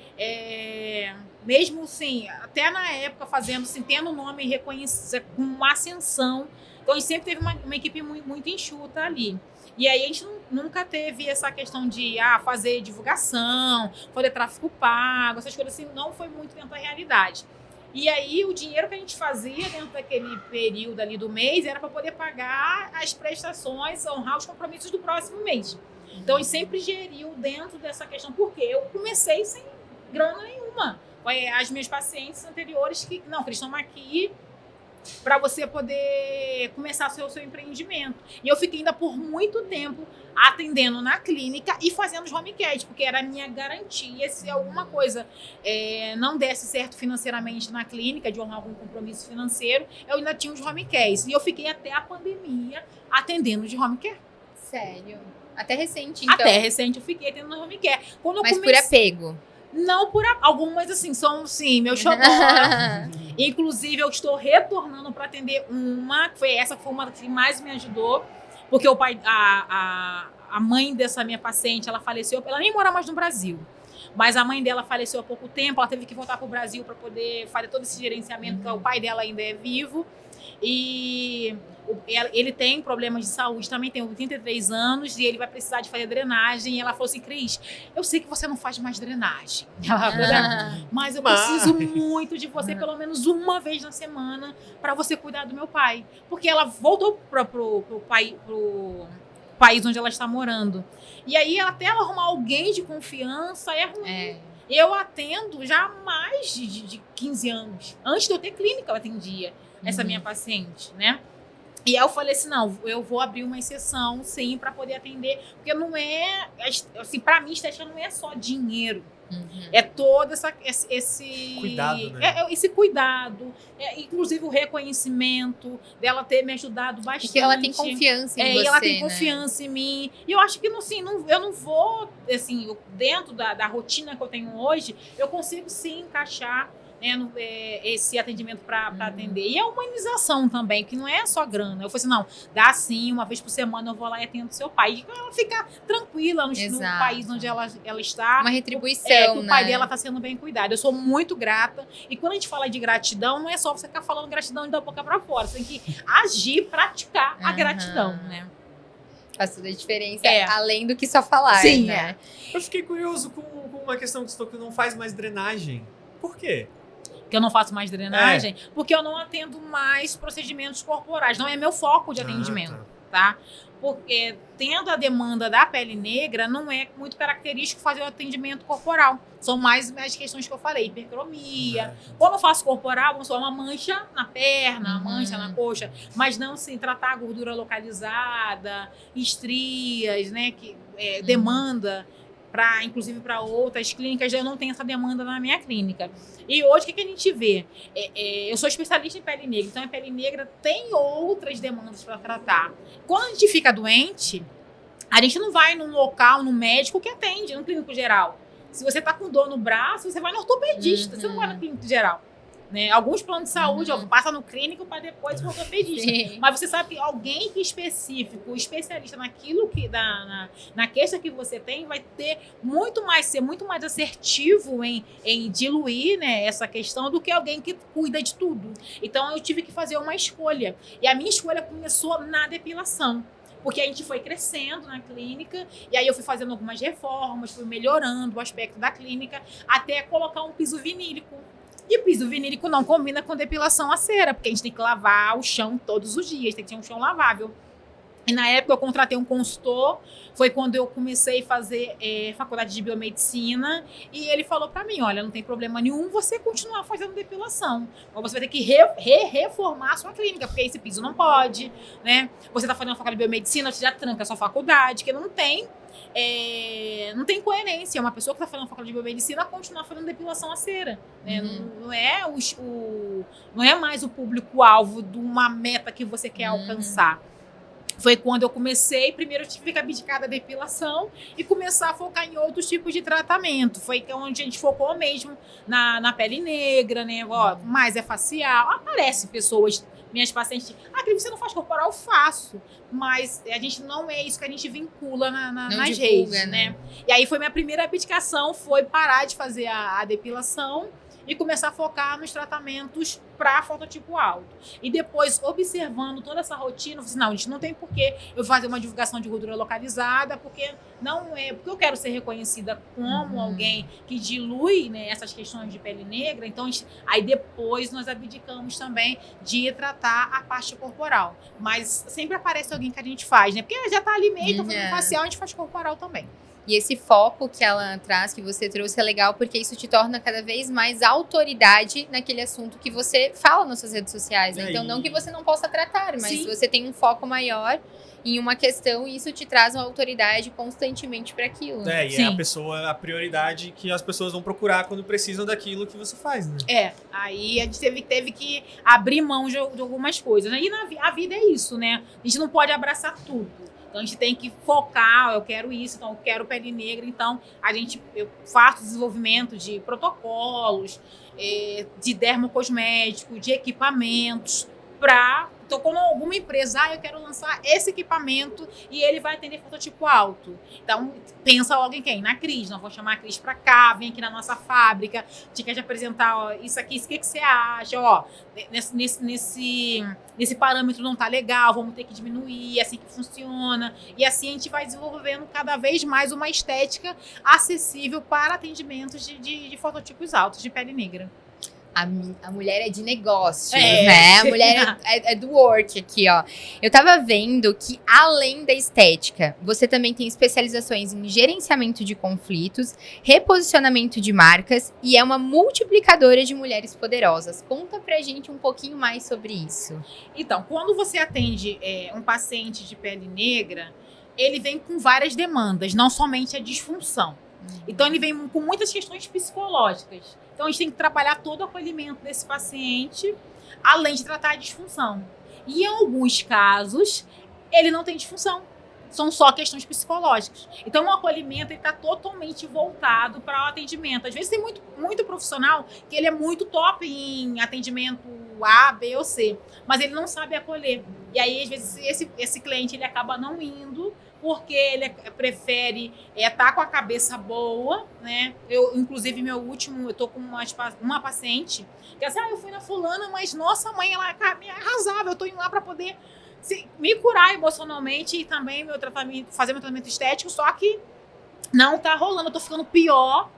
mesmo assim, até na época fazendo, assim, tendo o nome reconhecido, com uma ascensão, então a gente sempre teve uma equipe muito, muito enxuta ali. E aí a gente nunca teve essa questão de fazer divulgação, fazer tráfego pago, essas coisas assim, não foi muito dentro da realidade. E aí o dinheiro que a gente fazia dentro daquele período ali do mês era para poder pagar as prestações, honrar os compromissos do próximo mês. Então a gente sempre geriu dentro dessa questão, porque eu comecei sem grana nenhuma. As minhas pacientes anteriores que eles estão aqui para você poder começar o seu empreendimento. E eu fiquei ainda por muito tempo atendendo na clínica e fazendo os home care, porque era a minha garantia. Se alguma coisa não desse certo financeiramente na clínica, de honrar algum compromisso financeiro, eu ainda tinha os home cares. E eu fiquei até a pandemia atendendo de home care. Sério? Até recente, então. Até recente eu fiquei atendendo de home care. Mas por apego? Não por algumas, assim, são, sim, meu xodó. Inclusive, eu estou retornando para atender uma, que foi uma que mais me ajudou, porque o pai, a mãe dessa minha paciente, ela faleceu, ela nem mora mais no Brasil, mas a mãe dela faleceu há pouco tempo, ela teve que voltar para o Brasil para poder fazer todo esse gerenciamento, porque o pai dela ainda é vivo, e ele tem problemas de saúde, também tem 83 anos, e ele vai precisar de fazer drenagem. E ela falou assim: Cris, eu sei que você não faz mais drenagem, mas eu preciso muito de você, pelo menos uma vez na semana, para você cuidar do meu pai. Porque ela voltou pro país onde ela está morando. E aí, até ela arrumar alguém de confiança, é ruim. Eu atendo já há mais de 15 anos. Antes de eu ter clínica, eu atendia essa minha paciente, né? E aí eu falei assim, não, eu vou abrir uma exceção, sim, para poder atender, porque não é, assim, para mim, estética não é só dinheiro. É todo esse cuidado, né? Esse cuidado, inclusive o reconhecimento dela ter me ajudado bastante. Porque ela tem confiança em você, e ela tem confiança em mim. E eu acho que assim, eu não vou, assim, dentro da rotina que eu tenho hoje, eu consigo sim encaixar esse atendimento para atender. E a humanização também, que não é só grana. Eu falei assim, não, dá sim, uma vez por semana eu vou lá e atendo seu pai. E ela fica tranquila no país onde ela está. Uma retribuição, que o pai dela está sendo bem cuidado. Eu sou muito grata. E quando a gente fala de gratidão, não é só você ficar falando gratidão e da boca para fora. Você tem que agir, praticar a gratidão, né? Faz toda a diferença, além do que só falar, sim, né? Eu fiquei curioso com uma questão que você falou que não faz mais drenagem. Por quê? Que eu não faço mais drenagem, porque eu não atendo mais procedimentos corporais. Não é meu foco de atendimento, tá? Porque tendo a demanda da pele negra, não é muito característico fazer o atendimento corporal. São mais as questões que eu falei, hipercromia. Quando eu faço corporal, vamos falar uma mancha na perna, uma mancha na coxa, mas não, assim, tratar a gordura localizada, estrias, né, que demanda. inclusive para outras clínicas, eu não tenho essa demanda na minha clínica. E hoje, o que a gente vê? Eu sou especialista em pele negra, então a pele negra tem outras demandas para tratar. Quando a gente fica doente, a gente não vai num local, num médico que atende, num clínico geral. Se você está com dor no braço, você vai no ortopedista, você não vai no clínico geral. Né? Alguns planos de saúde, passa no clínico para depois ir para o ortopedista. Sim. Mas você sabe que alguém que específico, especialista naquilo que na queixa que você tem, vai ter ser muito mais assertivo em diluir, né, essa questão do que alguém que cuida de tudo. Então eu tive que fazer uma escolha. E a minha escolha começou na depilação. Porque a gente foi crescendo na clínica, e aí eu fui fazendo algumas reformas, fui melhorando o aspecto da clínica, até colocar um piso vinílico. E o piso vinílico não combina com depilação a cera, porque a gente tem que lavar o chão todos os dias, tem que ter um chão lavável. E na época eu contratei um consultor, foi quando eu comecei a fazer faculdade de biomedicina, e ele falou pra mim, olha, não tem problema nenhum você continuar fazendo depilação, mas você vai ter que reformar a sua clínica, porque esse piso não pode, né? Você tá fazendo a faculdade de biomedicina, você já tranca a sua faculdade, que não tem coerência. Uma pessoa que está fazendo faculdade de biomedicina continuar fazendo depilação a cera. Né? Não é mais o público-alvo de uma meta que você quer alcançar. Foi quando eu comecei, primeiro eu tive que abdicar da depilação e começar a focar em outros tipos de tratamento. Foi onde a gente focou mesmo na pele negra, né? Mais facial. Aparece pessoas, minhas pacientes, Cris, você não faz corporal? Eu faço. Mas a gente não é isso que a gente vincula nas redes, né? E aí foi minha primeira abdicação, foi parar de fazer a depilação e começar a focar nos tratamentos para fototipo alto. E depois, observando toda essa rotina, eu falei assim, não, a gente não tem porquê eu fazer uma divulgação de gordura localizada, porque eu quero ser reconhecida como alguém que dilui, né, essas questões de pele negra. Então, aí depois nós abdicamos também de tratar a parte corporal. Mas sempre aparece alguém que a gente faz, né? Porque já tá ali meio, então fazendo facial, a gente faz corporal também. E esse foco que ela traz, que você trouxe, é legal porque isso te torna cada vez mais autoridade naquele assunto que você fala nas suas redes sociais. Né? Então, não que você não possa tratar, mas se você tem um foco maior em uma questão, isso te traz uma autoridade constantemente para aquilo. E é a prioridade que as pessoas vão procurar quando precisam daquilo que você faz, né? Aí a gente teve que abrir mão de algumas coisas. Né? E a vida é isso, né? A gente não pode abraçar tudo. Então, a gente tem que focar, eu quero isso, então eu quero pele negra. Então, eu faço desenvolvimento de protocolos, de dermocosmético, de equipamentos, então, quando alguma empresa, eu quero lançar esse equipamento e ele vai atender fototipo alto. Então, pensa logo em quem? Na Cris. Nós vamos chamar a Cris para cá, vem aqui na nossa fábrica, te quer te apresentar isso aqui, o que você acha? Nesse parâmetro não tá legal, vamos ter que diminuir, é assim que funciona. E assim a gente vai desenvolvendo cada vez mais uma estética acessível para atendimentos de fototipos altos de pele negra. A mulher é de negócios, né? A mulher é do work aqui, ó. Eu tava vendo que, além da estética, você também tem especializações em gerenciamento de conflitos, reposicionamento de marcas e é uma multiplicadora de mulheres poderosas. Conta pra gente um pouquinho mais sobre isso. Então, quando você atende um paciente de pele negra, ele vem com várias demandas, não somente a disfunção. Então, ele vem com muitas questões psicológicas. Então, a gente tem que trabalhar todo o acolhimento desse paciente, além de tratar a disfunção. E, em alguns casos, ele não tem disfunção. São só questões psicológicas. Então, o acolhimento está totalmente voltado para o atendimento. Às vezes, tem muito profissional que ele é muito top em atendimento A, B ou C, mas ele não sabe acolher. E aí, às vezes, esse cliente ele acaba não indo porque ele prefere estar com a cabeça boa, né? Inclusive, eu tô com uma paciente que assim, eu fui na fulana, mas nossa mãe, ela me arrasava, eu tô indo lá para poder me curar emocionalmente e também fazer meu tratamento estético, só que não tá rolando, eu tô ficando pior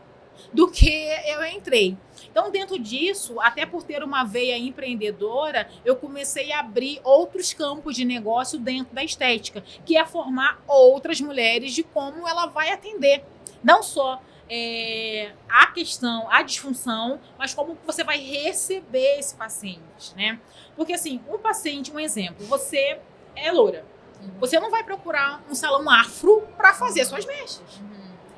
do que eu entrei. Então, dentro disso, até por ter uma veia empreendedora, eu comecei a abrir outros campos de negócio dentro da estética, que é formar outras mulheres de como ela vai atender. Não só a disfunção, mas como você vai receber esse paciente, né? Porque, assim, um exemplo, você é loura. Você não vai procurar um salão afro para fazer suas mechas.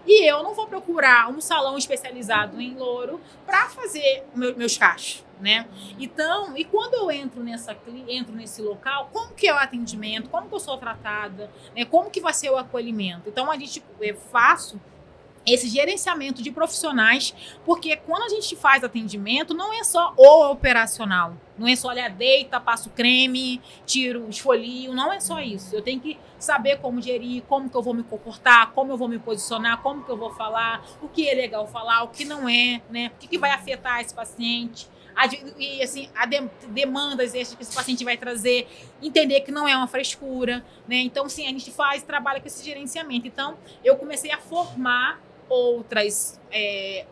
E eu não vou procurar um salão especializado em louro para fazer meus cachos, né? Então, e quando eu entro nesse local, como que é o atendimento? Como que eu sou tratada? Né? Como que vai ser o acolhimento? Então, eu faço esse gerenciamento de profissionais, porque quando a gente faz atendimento, não é só o operacional. Não é só, olha, deita, passo creme, tiro, esfolio, não é só isso. Eu tenho que saber como gerir, como que eu vou me comportar, como eu vou me posicionar, como que eu vou falar, o que é legal falar, o que não é, né? O que vai afetar esse paciente. Demandas extras que esse paciente vai trazer, entender que não é uma frescura, né? Então, sim, a gente trabalha com esse gerenciamento. Então, eu comecei a formar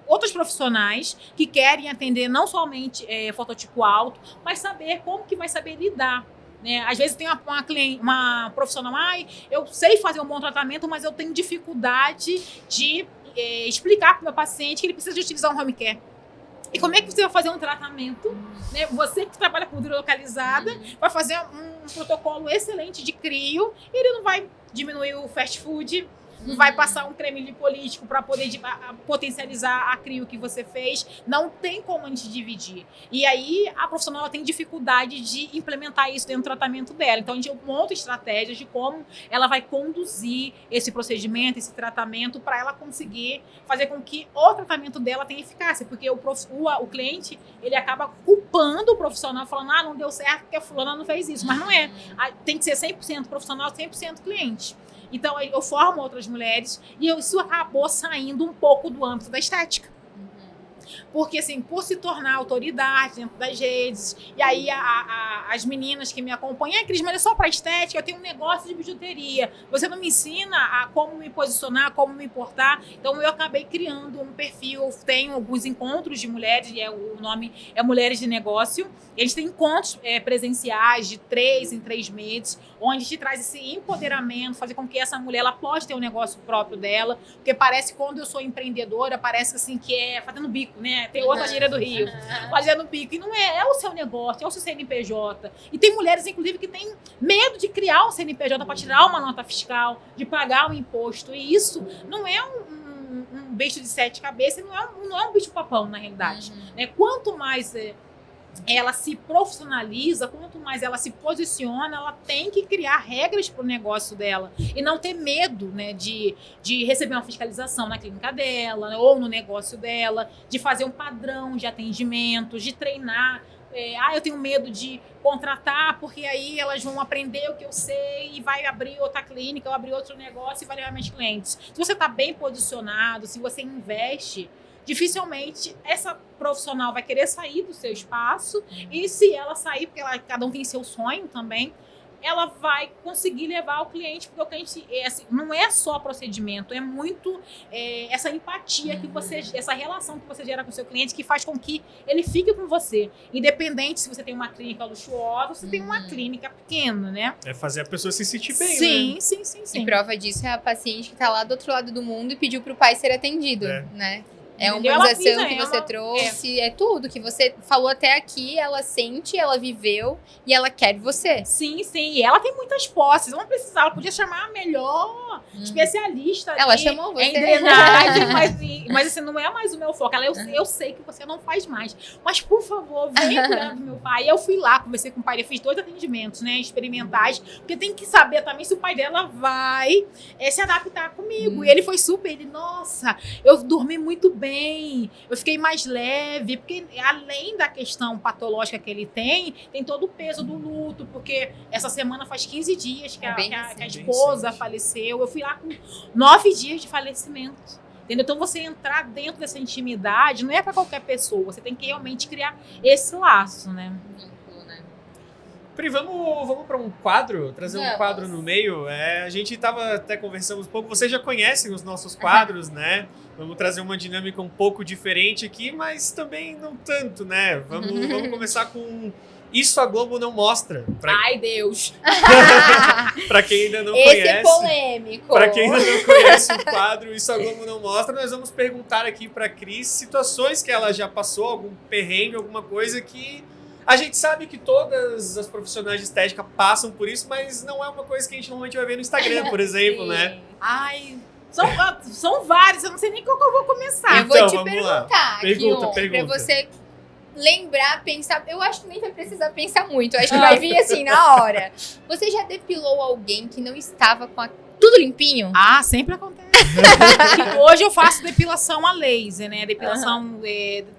outros profissionais que querem atender não somente fototipo alto, mas saber como que vai saber lidar. Né? Às vezes tem uma profissional, eu sei fazer um bom tratamento, mas eu tenho dificuldade de explicar para o meu paciente que ele precisa de utilizar um home care. E como é que você vai fazer um tratamento? Né? Você que trabalha com gordura localizada vai fazer um protocolo excelente de crio e ele não vai diminuir o fast food, não vai passar um creme lipolítico para poder potencializar a crio que você fez. Não tem como a gente dividir. E aí a profissional tem dificuldade de implementar isso dentro do tratamento dela. Então a gente monta estratégias de como ela vai conduzir esse procedimento, esse tratamento, para ela conseguir fazer com que o tratamento dela tenha eficácia. Porque o cliente, ele acaba culpando o profissional, falando, não deu certo porque a fulana não fez isso. Mas não é. Tem que ser 100% profissional, 100% cliente. Então, eu formo outras mulheres e isso acabou saindo um pouco do âmbito da estética. Porque, assim, por se tornar autoridade dentro das redes, e aí as meninas que me acompanham, Cris, mas é só para estética, eu tenho um negócio de bijuteria. Você não me ensina a como me posicionar, como me portar. Então, eu acabei criando um perfil, tenho alguns encontros de mulheres, e o nome é Mulheres de Negócio. Eles têm encontros presenciais de 3 em 3 meses, onde a gente traz esse empoderamento, fazer com que essa mulher ela pode ter um negócio próprio dela, porque parece que quando eu sou empreendedora, parece assim que é fazendo bico, né? Tem outra gíria do Rio, fazendo bico. E não é o seu negócio, é o seu CNPJ. E tem mulheres, inclusive, que têm medo de criar um CNPJ para tirar uma nota fiscal, de pagar um imposto. E isso não é um bicho de 7 cabeças, não é um bicho-papão, na realidade. Né? Quanto mais ela se profissionaliza, quanto mais ela se posiciona, ela tem que criar regras para o negócio dela e não ter medo, né, de receber uma fiscalização na clínica dela, né, ou no negócio dela, de fazer um padrão de atendimento, de treinar. Eu tenho medo de contratar porque aí elas vão aprender o que eu sei e vai abrir outra clínica ou abrir outro negócio e vai levar meus clientes. Se você está bem posicionado, se você investe, dificilmente essa profissional vai querer sair do seu espaço e se ela sair, porque cada um tem seu sonho também, ela vai conseguir levar o cliente, porque o cliente não é só procedimento, é muito essa empatia que essa relação que você gera com o seu cliente que faz com que ele fique com você. Independente se você tem uma clínica luxuosa ou se tem uma clínica pequena, né? É fazer a pessoa se sentir bem, sim, né? Sim. E prova disso é a paciente que está lá do outro lado do mundo e pediu para o pai ser atendido, né? É a humanização que você trouxe, é tudo que você falou até aqui, ela sente, ela viveu e ela quer você. Sim. E ela tem muitas posses, não precisava, ela podia chamar a melhor especialista ela chamou você. em drenagem, mas assim, não é mais o meu foco. Eu sei que você não faz mais, mas por favor, vem cuidar do meu pai. Eu fui lá, conversei com o pai dele, fiz 2 atendimentos, né, experimentais, porque tem que saber também se o pai dela vai se adaptar comigo. E ele foi nossa, eu dormi muito bem, eu fiquei mais leve, porque além da questão patológica que ele tem todo o peso do luto, porque essa semana faz 15 dias que a esposa faleceu, eu fui lá com 9 dias de falecimento. Entendeu? Então, você entrar dentro dessa intimidade não é para qualquer pessoa, você tem que realmente criar esse laço, né? Pri, vamos para um quadro, trazer um quadro no meio. A gente estava até conversando um pouco, vocês já conhecem os nossos quadros, né? Vamos trazer uma dinâmica um pouco diferente aqui, mas também não tanto, né? Vamos começar com Isso a Globo Não Mostra. Ai, Deus! Para quem ainda não conhece. Esse é polêmico. Para quem ainda não conhece o quadro Isso a Globo Não Mostra, nós vamos perguntar aqui para Cris situações que ela já passou, algum perrengue, alguma coisa que a gente sabe que todas as profissionais de estética passam por isso, mas não é uma coisa que a gente normalmente vai ver no Instagram, por exemplo, né? Ai, São vários, eu não sei nem qual que eu vou começar. Eu vou Então, te vamos lá. perguntar aqui, Pergunta. pra você lembrar, pensar. Eu acho que nem vai precisar pensar muito. Eu acho que vai vir assim na hora. Você já depilou alguém que não estava com tudo limpinho? Ah, sempre acontece. Hoje eu faço depilação a laser, né? Depilação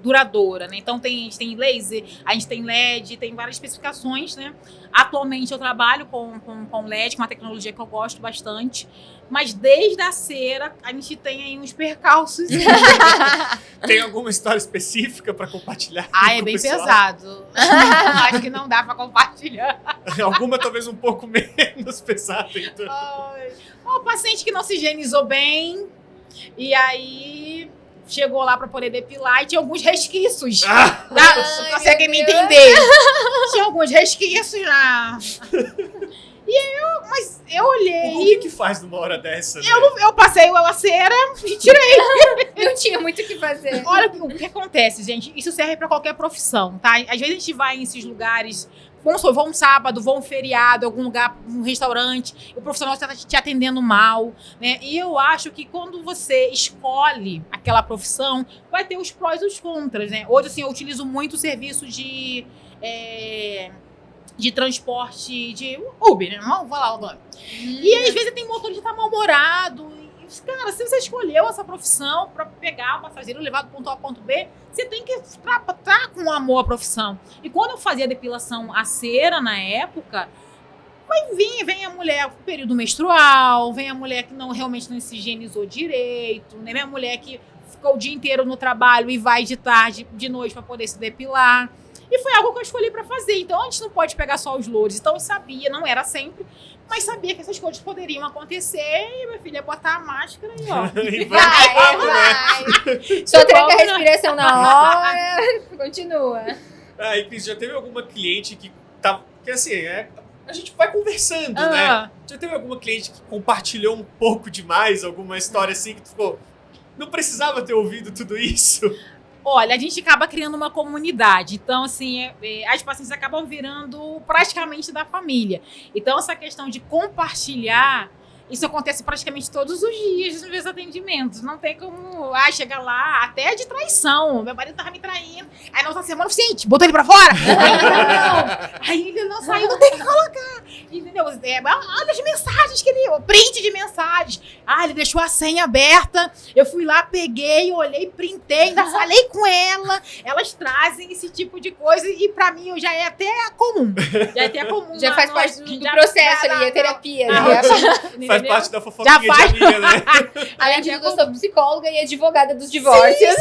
duradoura, né? Então a gente tem laser, a gente tem LED, tem várias especificações, né? Atualmente eu trabalho com LED, com uma tecnologia que eu gosto bastante. Mas desde a cera, a gente tem aí uns percalços. Tem alguma história específica pra compartilhar? Ah, é com o bem pessoal? pesado. Acho que não dá pra compartilhar. Alguma talvez um pouco menos pesada. Então. Um paciente que não se higienizou bem, e aí chegou lá pra poder depilar e tinha alguns resquícios. Você consegue me entender? Tinha alguns resquícios lá. Mas eu olhei. O que faz numa hora dessa? Né? Eu passei a cera e tirei. Não tinha muito o que fazer. Olha o que acontece, gente. Isso serve pra qualquer profissão, tá? Às vezes a gente vai em esses lugares. Vão um sábado, vão um feriado, algum lugar, um restaurante, o profissional está te atendendo mal, né? E eu acho que quando você escolhe aquela profissão, vai ter os prós e os contras, né? Hoje, assim, eu utilizo muito o serviço de transporte de Uber, né? Vamos falar o nome. E às vezes tem motorista que tá mal-humorado. Cara, se você escolheu essa profissão para pegar o passageiro e levar do ponto A ao ponto B, você tem que estar com amor à profissão. E quando eu fazia depilação a cera na época, vem a mulher com período menstrual, vem a mulher que realmente não se higienizou direito, né? Vem a mulher que ficou o dia inteiro no trabalho e vai de tarde, de noite para poder se depilar. E foi algo que eu escolhi para fazer. Então, a gente não pode pegar só os louros. Então, eu sabia, não era sempre, mas sabia que essas coisas poderiam acontecer. E minha filha ia botar a máscara e ó. Vai. Só tranca a respiração na hora. Continua. E Cris, já teve alguma cliente que assim, a gente vai conversando, né? Já teve alguma cliente que compartilhou um pouco demais, alguma história assim que tu ficou, não precisava ter ouvido tudo isso? Olha, a gente acaba criando uma comunidade. Então, assim, as pacientes acabam virando praticamente da família. Então, essa questão de compartilhar, isso acontece praticamente todos os dias nos meus atendimentos. Não tem como chegar lá, até de traição. Meu marido tava me traindo. Aí na outra semana, gente, botou ele pra fora. Aí ele não saiu, não tem que colocar. Entendeu? Olha as mensagens que ele... Print de mensagens. Ele deixou a senha aberta. Eu fui lá, peguei, olhei, printei, ainda falei com ela. Elas trazem esse tipo de coisa e pra mim já é até comum. Já faz parte do processo ali, a terapia. Faz parte da fofoquinha de amiga, né? Além disso, eu sou psicóloga e advogada dos divórcios.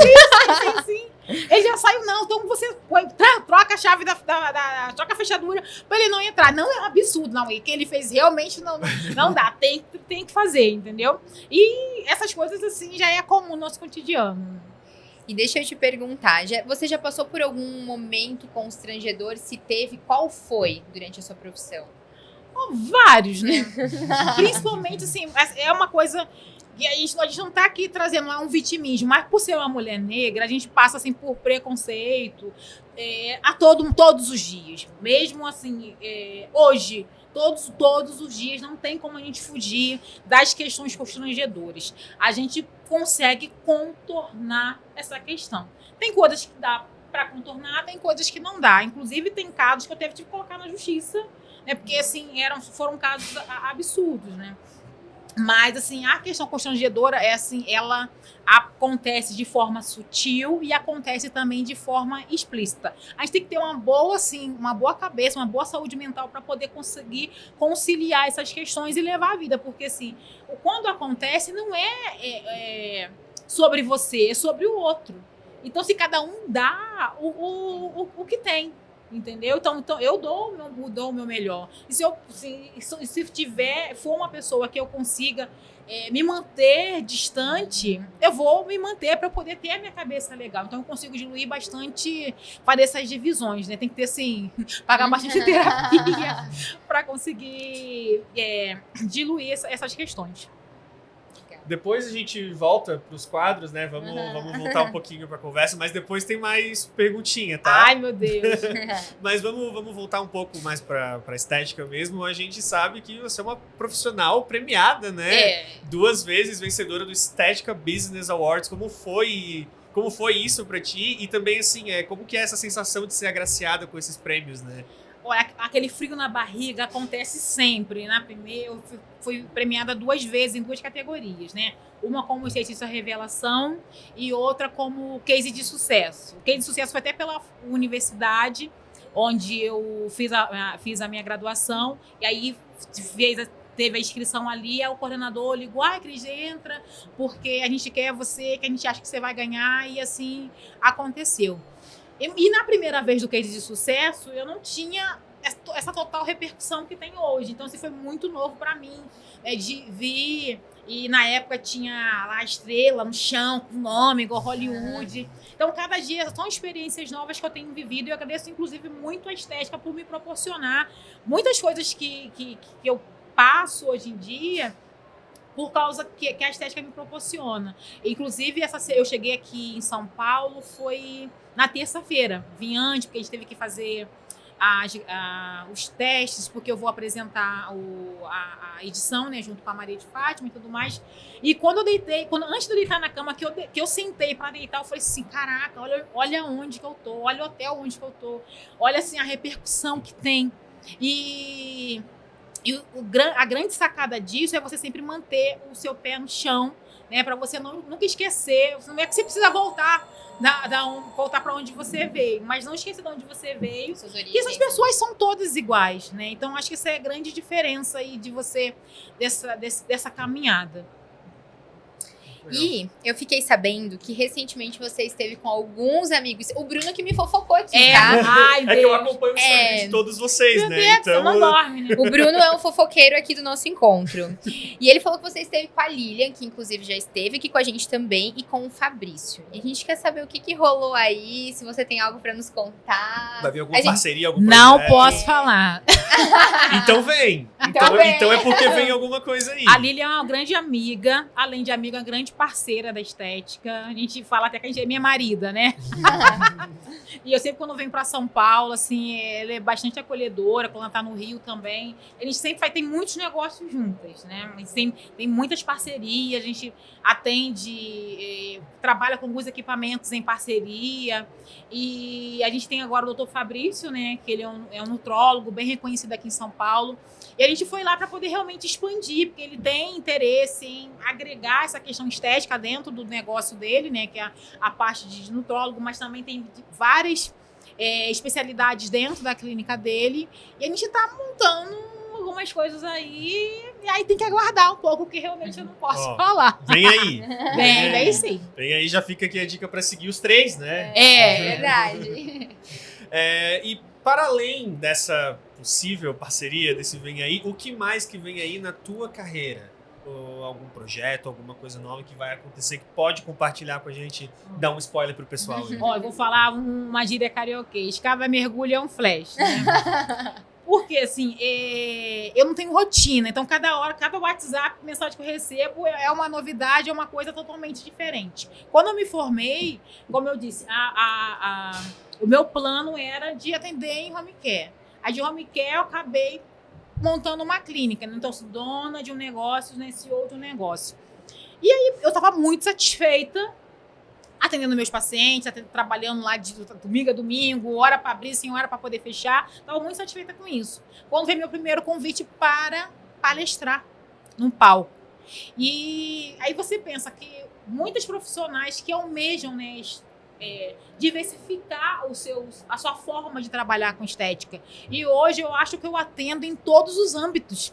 Sim. Ele já saiu, não. Então você troca a chave troca a fechadura pra ele não entrar. Não é um absurdo, não. E que ele fez realmente não dá. Tem que fazer, entendeu? E essas coisas, assim, já é comum no nosso cotidiano. E deixa eu te perguntar, você já passou por algum momento constrangedor? Se teve, qual foi durante a sua profissão? Vários, né? Principalmente, assim, é uma coisa que a gente não tá aqui trazendo um vitimismo, mas por ser uma mulher negra, a gente passa, assim, por preconceito todos os dias. Mesmo, assim, hoje, todos os dias, não tem como a gente fugir das questões constrangedoras. A gente consegue contornar essa questão. Tem coisas que dá para contornar, tem coisas que não dá. Inclusive, tem casos que eu tive que colocar na justiça, né? Porque, assim, foram casos absurdos, né? Mas, assim, a questão constrangedora assim, ela acontece de forma sutil e acontece também de forma explícita. A gente tem que ter uma boa cabeça, uma boa saúde mental para poder conseguir conciliar essas questões e levar a vida. Porque, assim, quando acontece, não é sobre você, é sobre o outro. Então, se cada um dá o que tem. Entendeu? Então eu dou o meu melhor. E se for uma pessoa que eu consiga me manter distante, eu vou me manter para poder ter a minha cabeça legal. Então eu consigo diluir bastante, fazer essas divisões, né? Tem que ter, assim, pagar bastante terapia para conseguir diluir essas questões. Depois a gente volta pros quadros, né? Vamos voltar um pouquinho pra conversa, mas depois tem mais perguntinha, tá? Ai, meu Deus. Mas vamos voltar um pouco mais pra estética mesmo. A gente sabe que você é uma profissional premiada, né? 2 vezes vencedora do Estética Business Awards. Como foi isso pra ti? E também, assim, como que é essa sensação de ser agraciada com esses prêmios, né? Olha, aquele frio na barriga acontece sempre. Na primeira, eu fui premiada 2 vezes em 2 categorias, né? Uma como esteticista revelação e outra como case de sucesso. O case de sucesso foi até pela universidade, onde eu fiz a minha graduação, e aí teve a inscrição ali, aí o coordenador ligou, Cris, entra, porque a gente quer você, que a gente acha que você vai ganhar, e assim aconteceu. E na primeira vez do case de sucesso, eu não tinha essa total repercussão que tem hoje. Então, assim, foi muito novo para mim, de vir. E na época tinha lá a estrela no chão, com nome, igual Hollywood. Então, cada dia são experiências novas que eu tenho vivido. E eu agradeço, inclusive, muito a estética por me proporcionar muitas coisas que eu passo hoje em dia, por causa que a estética me proporciona. Inclusive, eu cheguei aqui em São Paulo, foi na terça-feira. Vim antes, porque a gente teve que fazer os testes, porque eu vou apresentar a edição, né, junto com a Maria de Fátima e tudo mais. E quando eu deitei, antes de eu deitar na cama, que eu sentei para deitar, eu falei assim, caraca, olha onde que eu tô, olha o hotel onde que eu tô, olha assim a repercussão que tem. E a grande sacada disso é você sempre manter o seu pé no chão, né? Para você nunca esquecer. Não é que você precisa voltar para onde você veio, mas não esquecer de onde você veio. E essas pessoas são todas iguais, né? Então acho que essa é a grande diferença aí de você dessa caminhada. E eu fiquei sabendo que recentemente você esteve com alguns amigos. O Bruno que me fofocou aqui, tá? Ai, que eu acompanho o Instagram de todos vocês, meu né? Deus, Então, não dorme, né? O Bruno é um fofoqueiro aqui do nosso encontro. E ele falou que você esteve com a Lilian, que inclusive já esteve aqui com a gente também, e com o Fabrício. E a gente quer saber o que rolou aí, se você tem algo pra nos contar. Vai vir alguma parceria, algum projeto? Não posso falar. Então vem. Então é porque vem alguma coisa aí. A Lilian é uma grande amiga, além de amiga, uma grande parceira da estética. A gente fala até que a gente é minha marida, né? E eu sempre, quando venho pra São Paulo, assim, ela é bastante acolhedora, quando ela tá no Rio também. A gente sempre tem muitos negócios juntas, né? Tem muitas parcerias, a gente atende, trabalha com alguns equipamentos em parceria. E a gente tem agora o Dr. Fabrício, né? Que ele é um nutrólogo bem reconhecido aqui em São Paulo. E a gente foi lá para poder realmente expandir, porque ele tem interesse em agregar essa questão estética dentro do negócio dele, né? Que é a parte de nutrólogo, mas também tem várias especialidades dentro da clínica dele. E a gente está montando algumas coisas aí, e aí tem que aguardar um pouco, porque realmente eu não posso falar. Vem aí. Vem sim. Vem aí, já fica aqui a dica para seguir os 3, né? É verdade. E para além dessa possível parceria, desse vem aí, o que mais que vem aí na tua carreira? Ou algum projeto, alguma coisa nova que vai acontecer, que pode compartilhar com a gente, dar um spoiler pro pessoal aí. Ó, eu vou falar uma gíria carioquês. Cada mergulho é um flash, né? Porque, assim, eu não tenho rotina. Então, cada hora, cada WhatsApp, mensagem que eu recebo é uma novidade, é uma coisa totalmente diferente. Quando eu me formei, como eu disse, o meu plano era de atender em home care. Aí, de home care, eu acabei montando uma clínica. Né? Então, sou dona de um negócio nesse outro negócio. E aí, eu estava muito satisfeita atendendo meus pacientes, trabalhando lá de domingo a domingo, hora para abrir, sem hora para poder fechar. Estava muito satisfeita com isso. Quando veio meu primeiro convite para palestrar num palco. E aí você pensa que muitos profissionais que almejam, né, diversificar a sua forma de trabalhar com estética. E hoje eu acho que eu atendo em todos os âmbitos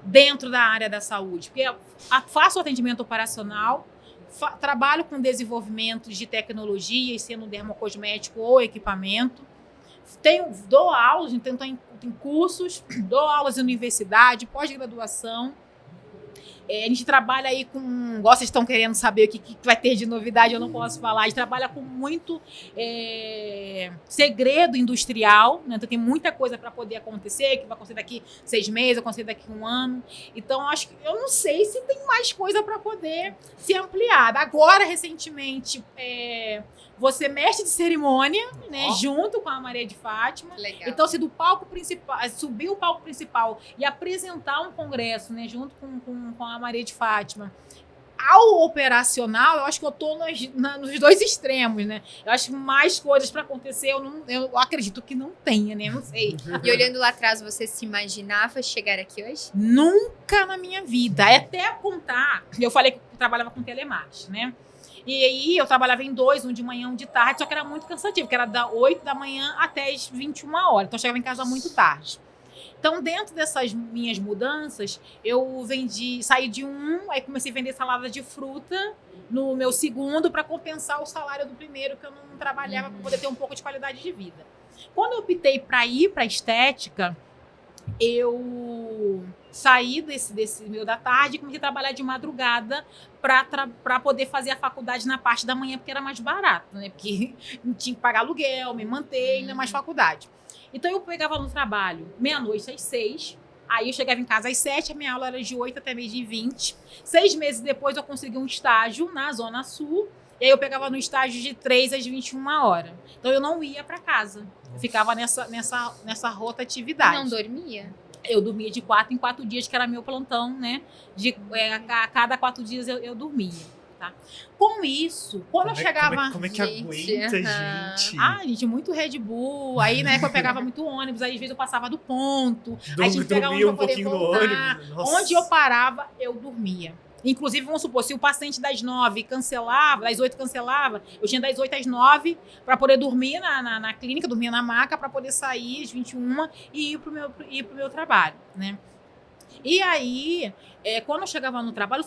dentro da área da saúde. Porque eu faço atendimento operacional, trabalho com desenvolvimento de tecnologias, sendo dermocosmético ou equipamento. Dou aulas, então tem cursos, dou aulas em universidade, pós-graduação. A gente trabalha aí com... Igual vocês estão querendo saber o que vai ter de novidade, eu não posso falar. A gente trabalha com muito segredo industrial, né? Então tem muita coisa para poder acontecer, que vai acontecer daqui 6 meses, vai acontecer daqui 1 ano. Então eu não sei se tem mais coisa para poder ser ampliada. Agora, recentemente, você mestre de cerimônia, né? Junto com a Maria de Fátima. Legal. Então, se do palco principal, subir o palco principal e apresentar um congresso, né, junto com a Maria de Fátima, ao operacional, eu acho que eu tô nos 2 extremos, né? Eu acho que mais coisas para acontecer, eu acredito que não tenha, né? Eu não sei. E olhando lá atrás, você se imaginava chegar aqui hoje? Nunca na minha vida. É até contar, eu falei que eu trabalhava com telemarketing, né? E aí eu trabalhava em 2, um de manhã, um de tarde, só que era muito cansativo, que era da 8 da manhã até as 21 horas. Então eu chegava em casa muito tarde. Então, dentro dessas minhas mudanças, eu saí de aí comecei a vender salada de fruta no meu segundo para compensar o salário do primeiro, que eu não trabalhava, para poder ter um pouco de qualidade de vida. Quando eu optei para ir para estética, eu saí desse meio da tarde e comecei a trabalhar de madrugada para poder fazer a faculdade na parte da manhã, porque era mais barato, né? Porque não tinha que pagar aluguel, me manter, ainda mais faculdade. Então eu pegava no trabalho meia-noite às 6, aí eu chegava em casa às 7, a minha aula era de 8 até meio-dia e 20. 6 meses depois eu consegui um estágio na Zona Sul, e aí eu pegava no estágio de 3 às 21 horas. Então eu não ia para casa, eu ficava nessa rotatividade. Não dormia? Eu dormia de 4 em 4 dias, que era meu plantão, né? A cada 4 dias eu dormia. Tá? Com isso, quando eu chegava... Como é que aguenta, gente? Gente, muito Red Bull. Aí, na época, eu pegava muito ônibus. Aí, às vezes, eu passava do ponto. Aí, a gente pegava dormia um pouquinho no ônibus. Nossa. Onde eu parava, eu dormia. Inclusive, vamos supor, se o paciente das 9 cancelava, das 8 cancelava, eu tinha das 8 às 9 para poder dormir na clínica, dormir na maca, para poder sair às 21 e ir pro meu trabalho, né? E aí, quando eu chegava no trabalho,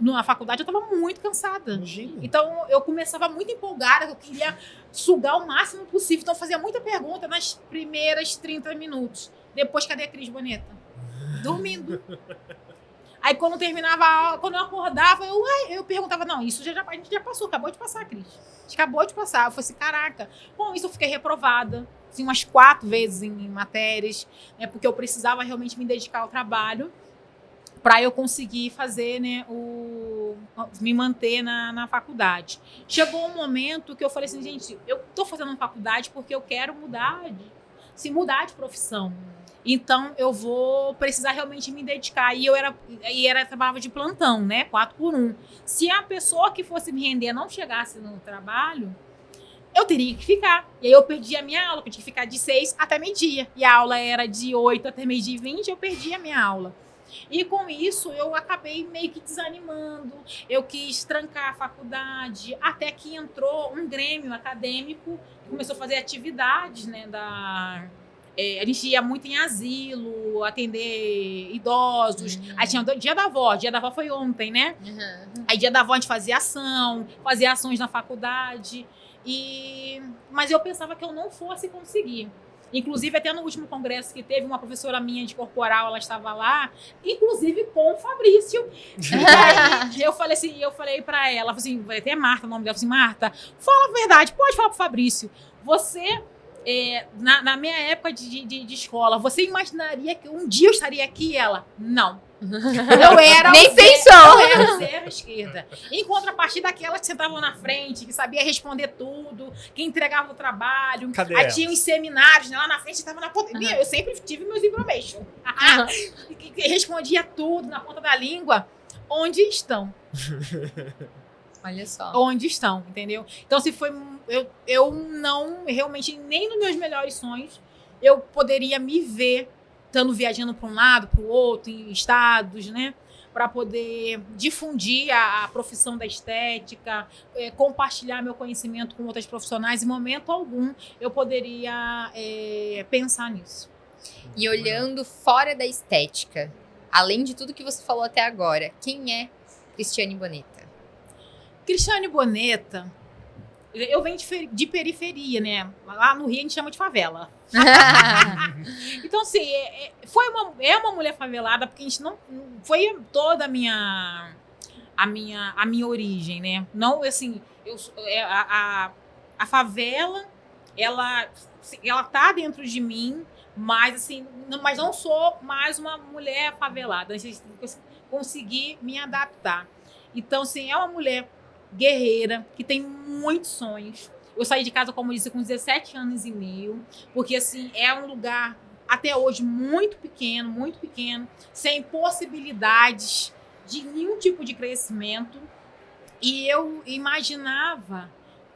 na faculdade, eu estava muito cansada. Imagina. Então, eu começava muito empolgada, eu queria sugar o máximo possível. Então, eu fazia muita pergunta nas primeiras 30 minutos. Depois, cadê a Cris Boneta? Dormindo. Aí, quando terminava a aula, quando eu acordava, eu perguntava, não, isso a gente já passou, acabou de passar, Cris. A gente acabou de passar. Eu falei assim, caraca. Com isso, eu fiquei reprovada. Assim, umas 4 vezes em matérias, né, porque eu precisava realmente me dedicar ao trabalho para eu conseguir fazer, né, me manter na faculdade. Chegou um momento que eu falei assim, gente, eu estou fazendo faculdade porque eu quero mudar de profissão. Então, eu vou precisar realmente me dedicar. E eu trabalhava de plantão, né, 4x1. Se a pessoa que fosse me render não chegasse no trabalho, eu teria que ficar. E aí eu perdi a minha aula, eu tinha que ficar de 6 até meio-dia. E a aula era de 8 até meio-dia e 20, eu perdi a minha aula. E com isso, eu acabei meio que desanimando. Eu quis trancar a faculdade, até que entrou um grêmio acadêmico, que começou a fazer atividades, né, a gente ia muito em asilo, atender idosos. Aí tinha o dia da avó foi ontem, né? Aí dia da avó a gente fazia ações na faculdade. Mas eu pensava que eu não fosse conseguir. Inclusive, até no último congresso que teve, uma professora minha de corporal, ela estava lá, inclusive com o Fabrício. E aí, eu falei pra ela, assim, vai ter Marta, o nome dela, assim, Marta, fala a verdade, pode falar pro Fabrício. Você, na minha época de escola, você imaginaria que um dia eu estaria aqui? E ela, não. Eu era nem pensou. Eu era zero à esquerda. Em contrapartida daquelas que sentavam na frente, que sabia responder tudo, que entregava o trabalho. Cadê aí elas? tinha os seminários, né, lá na frente estava na ponta. Eu sempre tive meus information. Que respondia tudo na ponta da língua. Onde estão? Olha só. Onde estão, entendeu? Então, se foi. Eu não, realmente, nem nos meus melhores sonhos, eu poderia me ver estando viajando para um lado, para o outro, em estados, né? Para poder difundir a profissão da estética, compartilhar meu conhecimento com outras profissionais. Em momento algum, eu poderia pensar nisso. E olhando fora da estética, além de tudo que você falou até agora, quem é Cristiane Boneta? Cristiane Boneta, Eu venho de periferia, né? Lá no Rio a gente chama de favela. Então, assim, é uma mulher favelada, porque a gente não... Foi toda a minha origem, né? Não, assim, a favela, ela tá dentro de mim, mas, assim, mas não sou mais uma mulher favelada. A gente conseguir me adaptar. Então, assim, é uma mulher guerreira, que tem muitos sonhos. Eu saí de casa, como eu disse, com 17 anos e meio, porque, assim, é um lugar, até hoje, muito pequeno, sem possibilidades de nenhum tipo de crescimento. E eu imaginava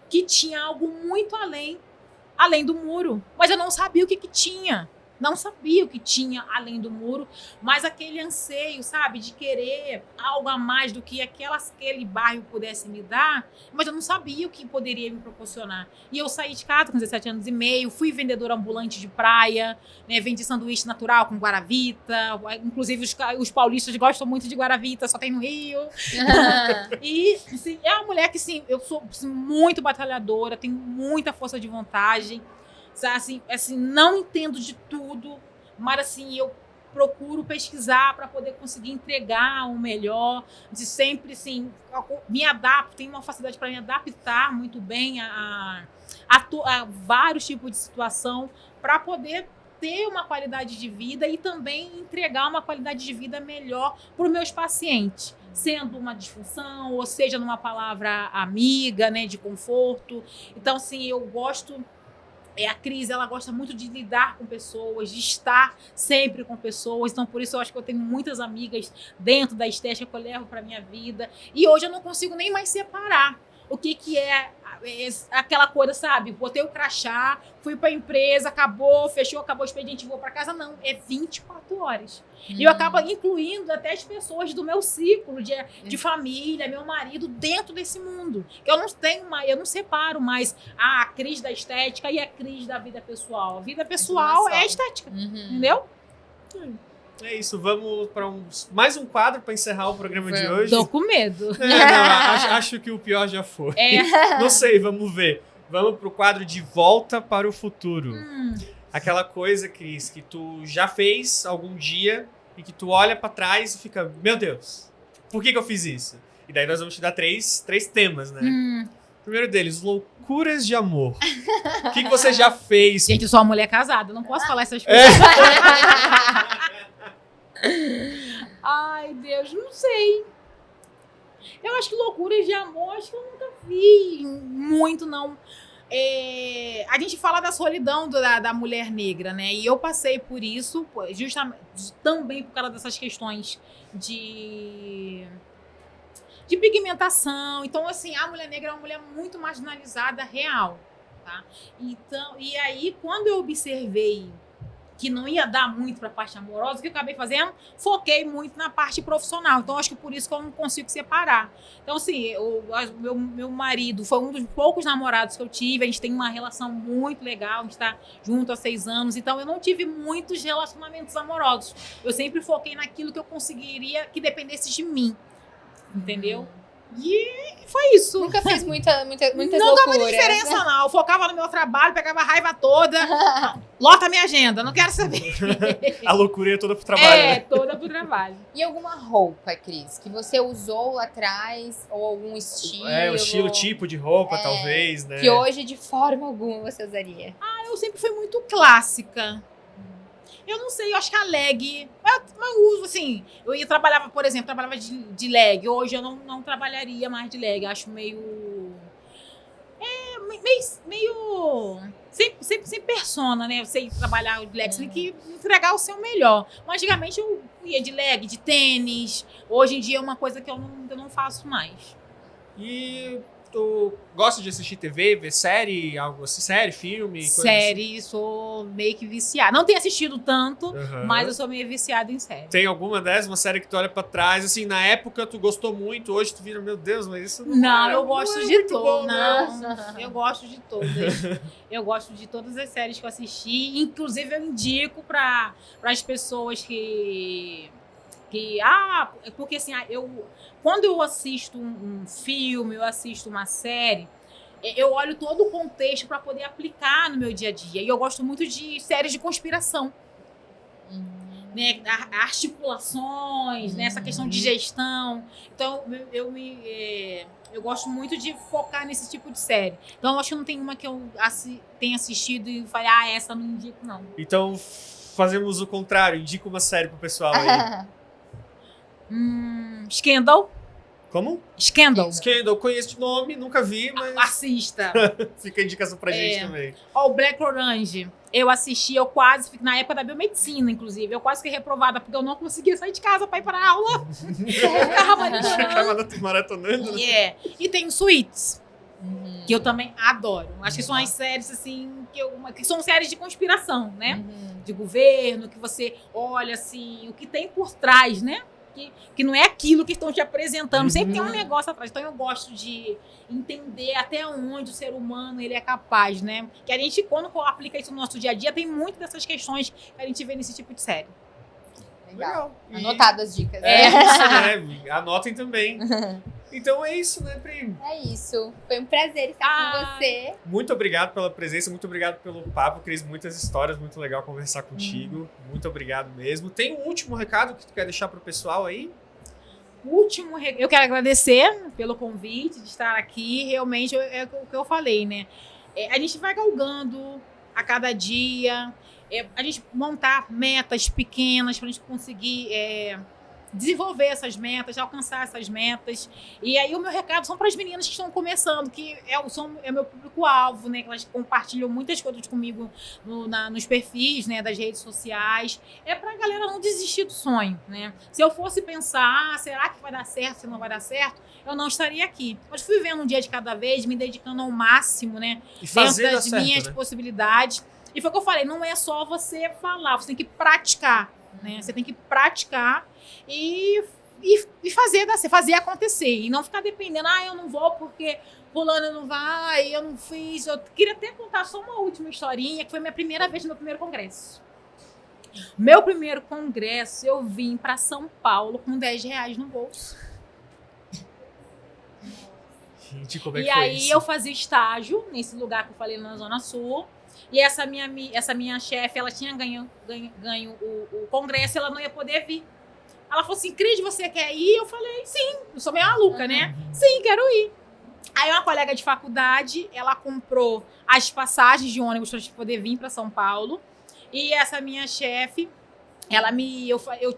que tinha algo muito além do muro. Mas eu não sabia o que tinha. Não sabia o que tinha além do muro, mas aquele anseio, sabe, de querer algo a mais do que aquele bairro pudesse me dar, mas eu não sabia o que poderia me proporcionar. E eu saí de casa com 17 anos e meio, fui vendedora ambulante de praia, né, vendi sanduíche natural com guaravita, inclusive os paulistas gostam muito de guaravita, só tem no Rio. E assim, é uma mulher que, sim, eu sou assim, muito batalhadora, tenho muita força de vontade. Assim, não entendo de tudo, mas assim, eu procuro pesquisar para poder conseguir entregar o melhor, de sempre, assim, me adapto, tenho uma facilidade para me adaptar muito bem a vários tipos de situação, para poder ter uma qualidade de vida e também entregar uma qualidade de vida melhor para os meus pacientes, sendo uma disfunção, ou seja, numa palavra amiga, né, de conforto. Então, assim, eu gosto... A Cris, ela gosta muito de lidar com pessoas, de estar sempre com pessoas. Então, por isso, eu acho que eu tenho muitas amigas dentro da estética que eu levo para minha vida. E hoje eu não consigo nem mais separar o que é aquela coisa, sabe? Botei o crachá, fui para a empresa, acabou o expediente, vou para casa. Não, é 24 horas. E eu acabo incluindo até as pessoas do meu ciclo de família, meu marido, dentro desse mundo. Eu não separo mais a Cris da estética e a Cris da vida pessoal. A vida pessoal é a estética, entendeu? É isso, vamos para mais um quadro para encerrar o programa de hoje. Tô com medo. Acho que o pior já foi. Não sei, vamos ver. Vamos pro quadro de Volta para o Futuro. Aquela coisa, Cris, que tu já fez algum dia e que tu olha para trás e fica, meu Deus, por que eu fiz isso? E daí nós vamos te dar três temas, né? O primeiro deles, loucuras de amor. O que você já fez? Gente, eu sou uma mulher casada, não posso falar essas coisas. Ai, Deus, não sei. Eu acho que loucuras de amor, acho que eu nunca vi muito, não. A gente fala da solidão da mulher negra, né? E eu passei por isso, justamente também por causa dessas questões de pigmentação. Então, assim, a mulher negra é uma mulher muito marginalizada, real, tá? Então, e aí, quando eu observei que não ia dar muito para a parte amorosa, o que eu acabei fazendo? Foquei muito na parte profissional. Então, acho que por isso que eu não consigo separar. Então, assim, meu marido foi um dos poucos namorados que eu tive. A gente tem uma relação muito legal. A gente está junto há 6 anos. Então, eu não tive muitos relacionamentos amorosos. Eu sempre foquei naquilo que eu conseguiria, que dependesse de mim. Entendeu? E foi isso. Nunca fez muitas não loucuras. Não dava diferença, não. Eu focava no meu trabalho, pegava a raiva toda. Lota a minha agenda, não quero saber. A loucura é toda pro trabalho. Né? Toda pro trabalho. E alguma roupa, Cris, que você usou lá atrás? Ou algum estilo? O estilo, tipo de roupa, talvez, né? Que hoje, de forma alguma, você usaria? Eu sempre fui muito clássica. Eu não sei, eu acho que a leg... Eu uso, assim... Trabalhava de leg. Hoje eu não trabalharia mais de leg. Acho meio... Meio... Sem persona, né? Você trabalhar de leg, você tem que entregar o seu melhor. Mas antigamente eu ia de leg, de tênis. Hoje em dia é uma coisa que eu não faço mais. E... Tu gosta de assistir TV, ver série, algo assim? Série, filme? Série, assim? Sou meio que viciada. Não tenho assistido tanto, mas eu sou meio viciada em série. Tem alguma dessas, uma série que tu olha pra trás, assim, na época tu gostou muito, hoje tu vira, meu Deus, mas isso não eu gosto de todas. Eu gosto de todas. Eu gosto de todas as séries que eu assisti. Inclusive, eu indico para as pessoas porque assim, quando eu assisto um filme, eu assisto uma série, eu olho todo o contexto para poder aplicar no meu dia a dia. E eu gosto muito de séries de conspiração. Né, articulações, né, essa questão de gestão. Então, eu gosto muito de focar nesse tipo de série. Então, eu acho que não tem uma que eu tenha assistido e falei, essa não indico, não. Então, fazemos o contrário. Indica uma série pro pessoal aí. Scandal. Como? Scandal. Scandal. Conheço de nome, nunca vi, mas Assista. fica a indicação pra gente também. Ó, o Black Orange. Eu assisti, eu quase, na época da biomedicina, inclusive, eu quase fiquei reprovada, porque eu não conseguia sair de casa pra ir pra aula. Eu ficava maratonando. Né? E tem Suits, que eu também adoro. Acho que são as séries, assim, que são séries de conspiração, né? De governo, que você olha, assim, o que tem por trás, né? Que não é aquilo que estão te apresentando. Sempre tem um negócio atrás. Então, eu gosto de entender até onde o ser humano ele é capaz, né? Que a gente, quando aplica isso no nosso dia a dia, tem muito dessas questões que a gente vê nesse tipo de série. Legal. Anotado as dicas. Isso, né? Anotem também. Então é isso, né, Pri? É isso. Foi um prazer estar com você. Muito obrigado pela presença, muito obrigado pelo papo, Cris. Muitas histórias, muito legal conversar contigo. Muito obrigado mesmo. Tem um último recado que tu quer deixar pro pessoal aí? Eu quero agradecer pelo convite de estar aqui. Realmente, é o que eu falei, né? A gente vai galgando a cada dia. A gente montar metas pequenas para a gente conseguir desenvolver essas metas, alcançar essas metas. E aí o meu recado são para as meninas que estão começando, que é meu público-alvo, né? Que elas compartilham muitas coisas comigo nos perfis, né, das redes sociais. É para a galera não desistir do sonho, né? Se eu fosse pensar, será que vai dar certo, se não vai dar certo, eu não estaria aqui. Mas fui vivendo um dia de cada vez, me dedicando ao máximo, né? E fazer dentro das minhas possibilidades. E foi o que eu falei, não é só você falar, você tem que praticar, né? Você tem que praticar e fazer acontecer. E não ficar dependendo, eu não vou porque fulano não vai, eu não fiz. Eu queria até contar só uma última historinha, que foi minha primeira vez no meu primeiro congresso. Meu primeiro congresso, eu vim para São Paulo com R$10 no bolso. Gente, como é que foi foi aí isso? Eu fazia estágio nesse lugar que eu falei na Zona Sul. E essa minha chefe, ela tinha ganho o congresso, ela não ia poder vir. Ela falou assim, Cris, você quer ir? Eu falei, sim, eu sou meio maluca, né? Sim, quero ir. Aí uma colega de faculdade, ela comprou as passagens de ônibus para poder vir para São Paulo. E essa minha chefe,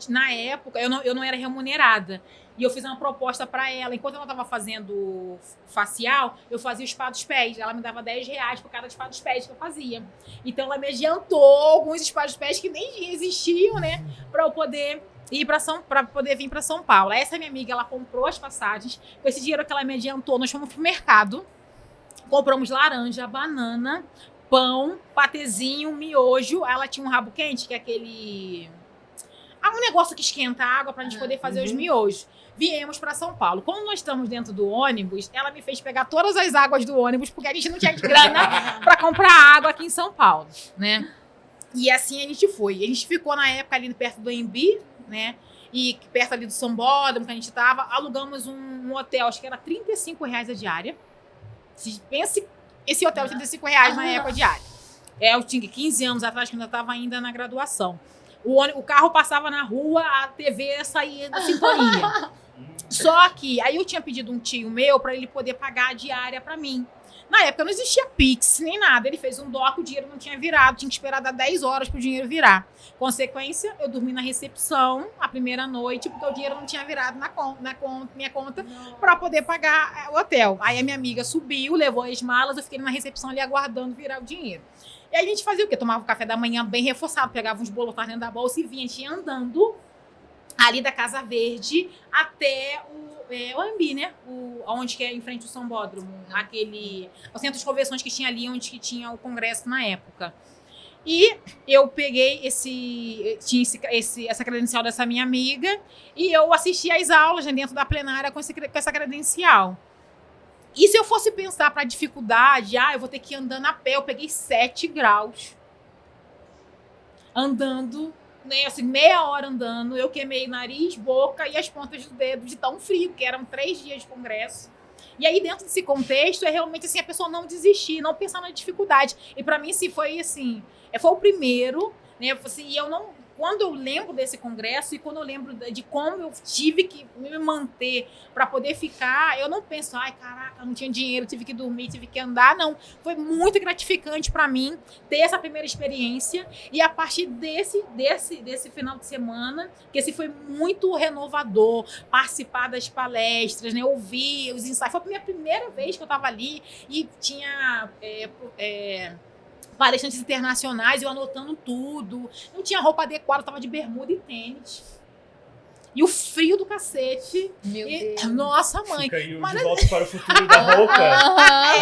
na época, eu não era remunerada. E eu fiz uma proposta para ela. Enquanto ela estava fazendo facial, eu fazia o spa dos pés. Ela me dava R$10 por cada spa dos pés que eu fazia. Então, ela me adiantou alguns spas dos pés que nem existiam, né? Para eu poder poder vir para São Paulo. Essa minha amiga, ela comprou as passagens. Com esse dinheiro que ela me adiantou, nós fomos pro mercado. Compramos laranja, banana, pão, patezinho, miojo. Ela tinha um rabo quente, que é aquele... um negócio que esquenta a água pra gente poder fazer os miojos. Viemos para São Paulo. Quando nós estamos dentro do ônibus, ela me fez pegar todas as águas do ônibus, porque a gente não tinha grana para comprar água aqui em São Paulo, né? E assim a gente foi. A gente ficou na época ali perto do Embi, né? E perto ali do Sambódromo que a gente tava. Alugamos um hotel, acho que era R$35 a diária. Pense esse hotel de R$35 na época diária. Eu tinha 15 anos atrás, que ainda na graduação. O carro passava na rua, a TV saía da sintonia. Só que aí eu tinha pedido um tio meu para ele poder pagar a diária para mim. Na época não existia Pix nem nada. Ele fez um DOC, o dinheiro não tinha virado. Tinha que esperar dar 10 horas pro dinheiro virar. Consequência, eu dormi na recepção a primeira noite, porque o dinheiro não tinha virado na minha conta para poder pagar o hotel. Aí a minha amiga subiu, levou as malas, eu fiquei na recepção ali aguardando virar o dinheiro. E aí a gente fazia o quê? Tomava o café da manhã bem reforçado, pegava uns bolos dentro da bolsa e vinha. A gente ia andando ali da Casa Verde até o Ambi, né? Onde que é em frente ao Sambódromo. O centro de convenções que tinha ali, onde que tinha o congresso na época. E eu peguei essa credencial dessa minha amiga e eu assisti às aulas, né, dentro da plenária com essa credencial. E se eu fosse pensar para a dificuldade, eu vou ter que ir andando a pé, eu peguei 7 graus. Andando, né, assim, meia hora andando, eu queimei nariz, boca e as pontas do dedo de tão frio, que eram 3 dias de congresso. E aí, dentro desse contexto, é realmente assim, a pessoa não desistir, não pensar na dificuldade. E para mim, assim, foi assim, foi o primeiro, né? Assim, e eu não. Quando eu lembro desse congresso e quando eu lembro de como eu tive que me manter para poder ficar, eu não penso, ai, caraca, não tinha dinheiro, tive que dormir, tive que andar. Não, foi muito gratificante para mim ter essa primeira experiência e a partir desse final de semana, que esse foi muito renovador, participar das palestras, né, ouvir os ensaios. Foi a minha primeira vez que eu estava ali e tinha... palestrantes internacionais, eu anotando tudo. Não tinha roupa adequada, eu tava de bermuda e tênis. E o frio do cacete. Meu Deus. Nossa, mãe. Fica aí o De Volta para o Futuro da roupa.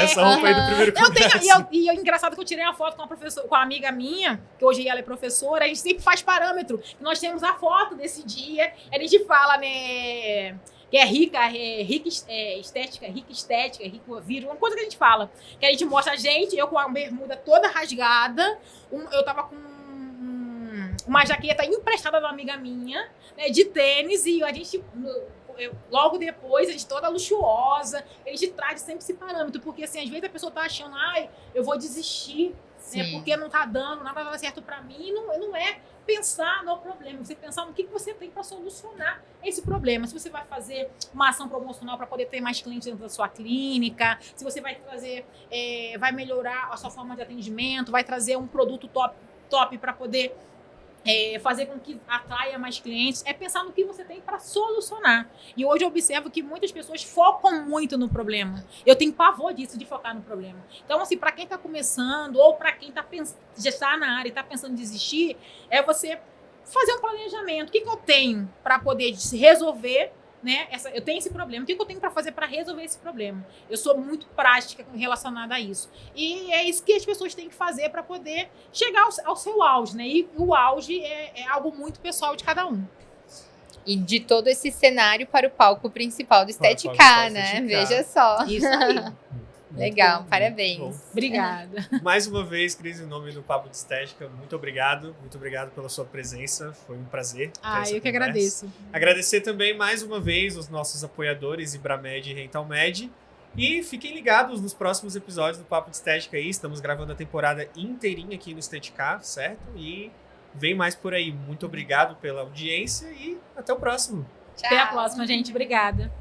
Essa roupa aí do primeiro congresso. E é engraçado que eu tirei uma foto com com uma amiga minha, que hoje ela é professora, a gente sempre faz parâmetro. Nós temos a foto desse dia, a gente fala, né... que é rica estética, rico vírus, uma coisa que a gente fala. Que a gente mostra a gente, eu com a bermuda toda rasgada, eu tava com uma jaqueta emprestada de uma amiga minha, né, de tênis, e a gente, logo depois, a gente toda luxuosa, a gente traz sempre esse parâmetro, porque assim, às vezes a pessoa tá achando, ai, eu vou desistir, né, porque não tá dando, nada dá certo pra mim, não é pensar no problema, você pensar no que você tem para solucionar esse problema. Se você vai fazer uma ação promocional para poder ter mais clientes dentro da sua clínica, se você vai trazer, vai melhorar a sua forma de atendimento, vai trazer um produto top para poder fazer com que atraia mais clientes, é pensar no que você tem para solucionar. E hoje eu observo que muitas pessoas focam muito no problema. Eu tenho pavor disso, de focar no problema. Então, assim, para quem está começando ou para quem já está na área e está pensando em desistir, é você fazer um planejamento. O que eu tenho para poder resolver, né? Eu tenho esse problema. O que eu tenho para fazer para resolver esse problema? Eu sou muito prática relacionada a isso. E é isso que as pessoas têm que fazer para poder chegar ao seu auge, né? E o auge é algo muito pessoal de cada um. E de todo esse cenário para o palco principal do Estetica, né? Veja só. Isso aí. Legal, parabéns. Bom. Obrigada. Mais uma vez, Cris, em nome do Papo de Estética, muito obrigado. Muito obrigado pela sua presença. Foi um prazer. Eu que agradeço. Agradecer também, mais uma vez, os nossos apoiadores Ibramed e Rentalmed. E fiquem ligados nos próximos episódios do Papo de Estética aí. Estamos gravando a temporada inteirinha aqui no Estetica, certo? E vem mais por aí. Muito obrigado pela audiência e até o próximo. Tchau. Até a próxima, gente. Obrigada.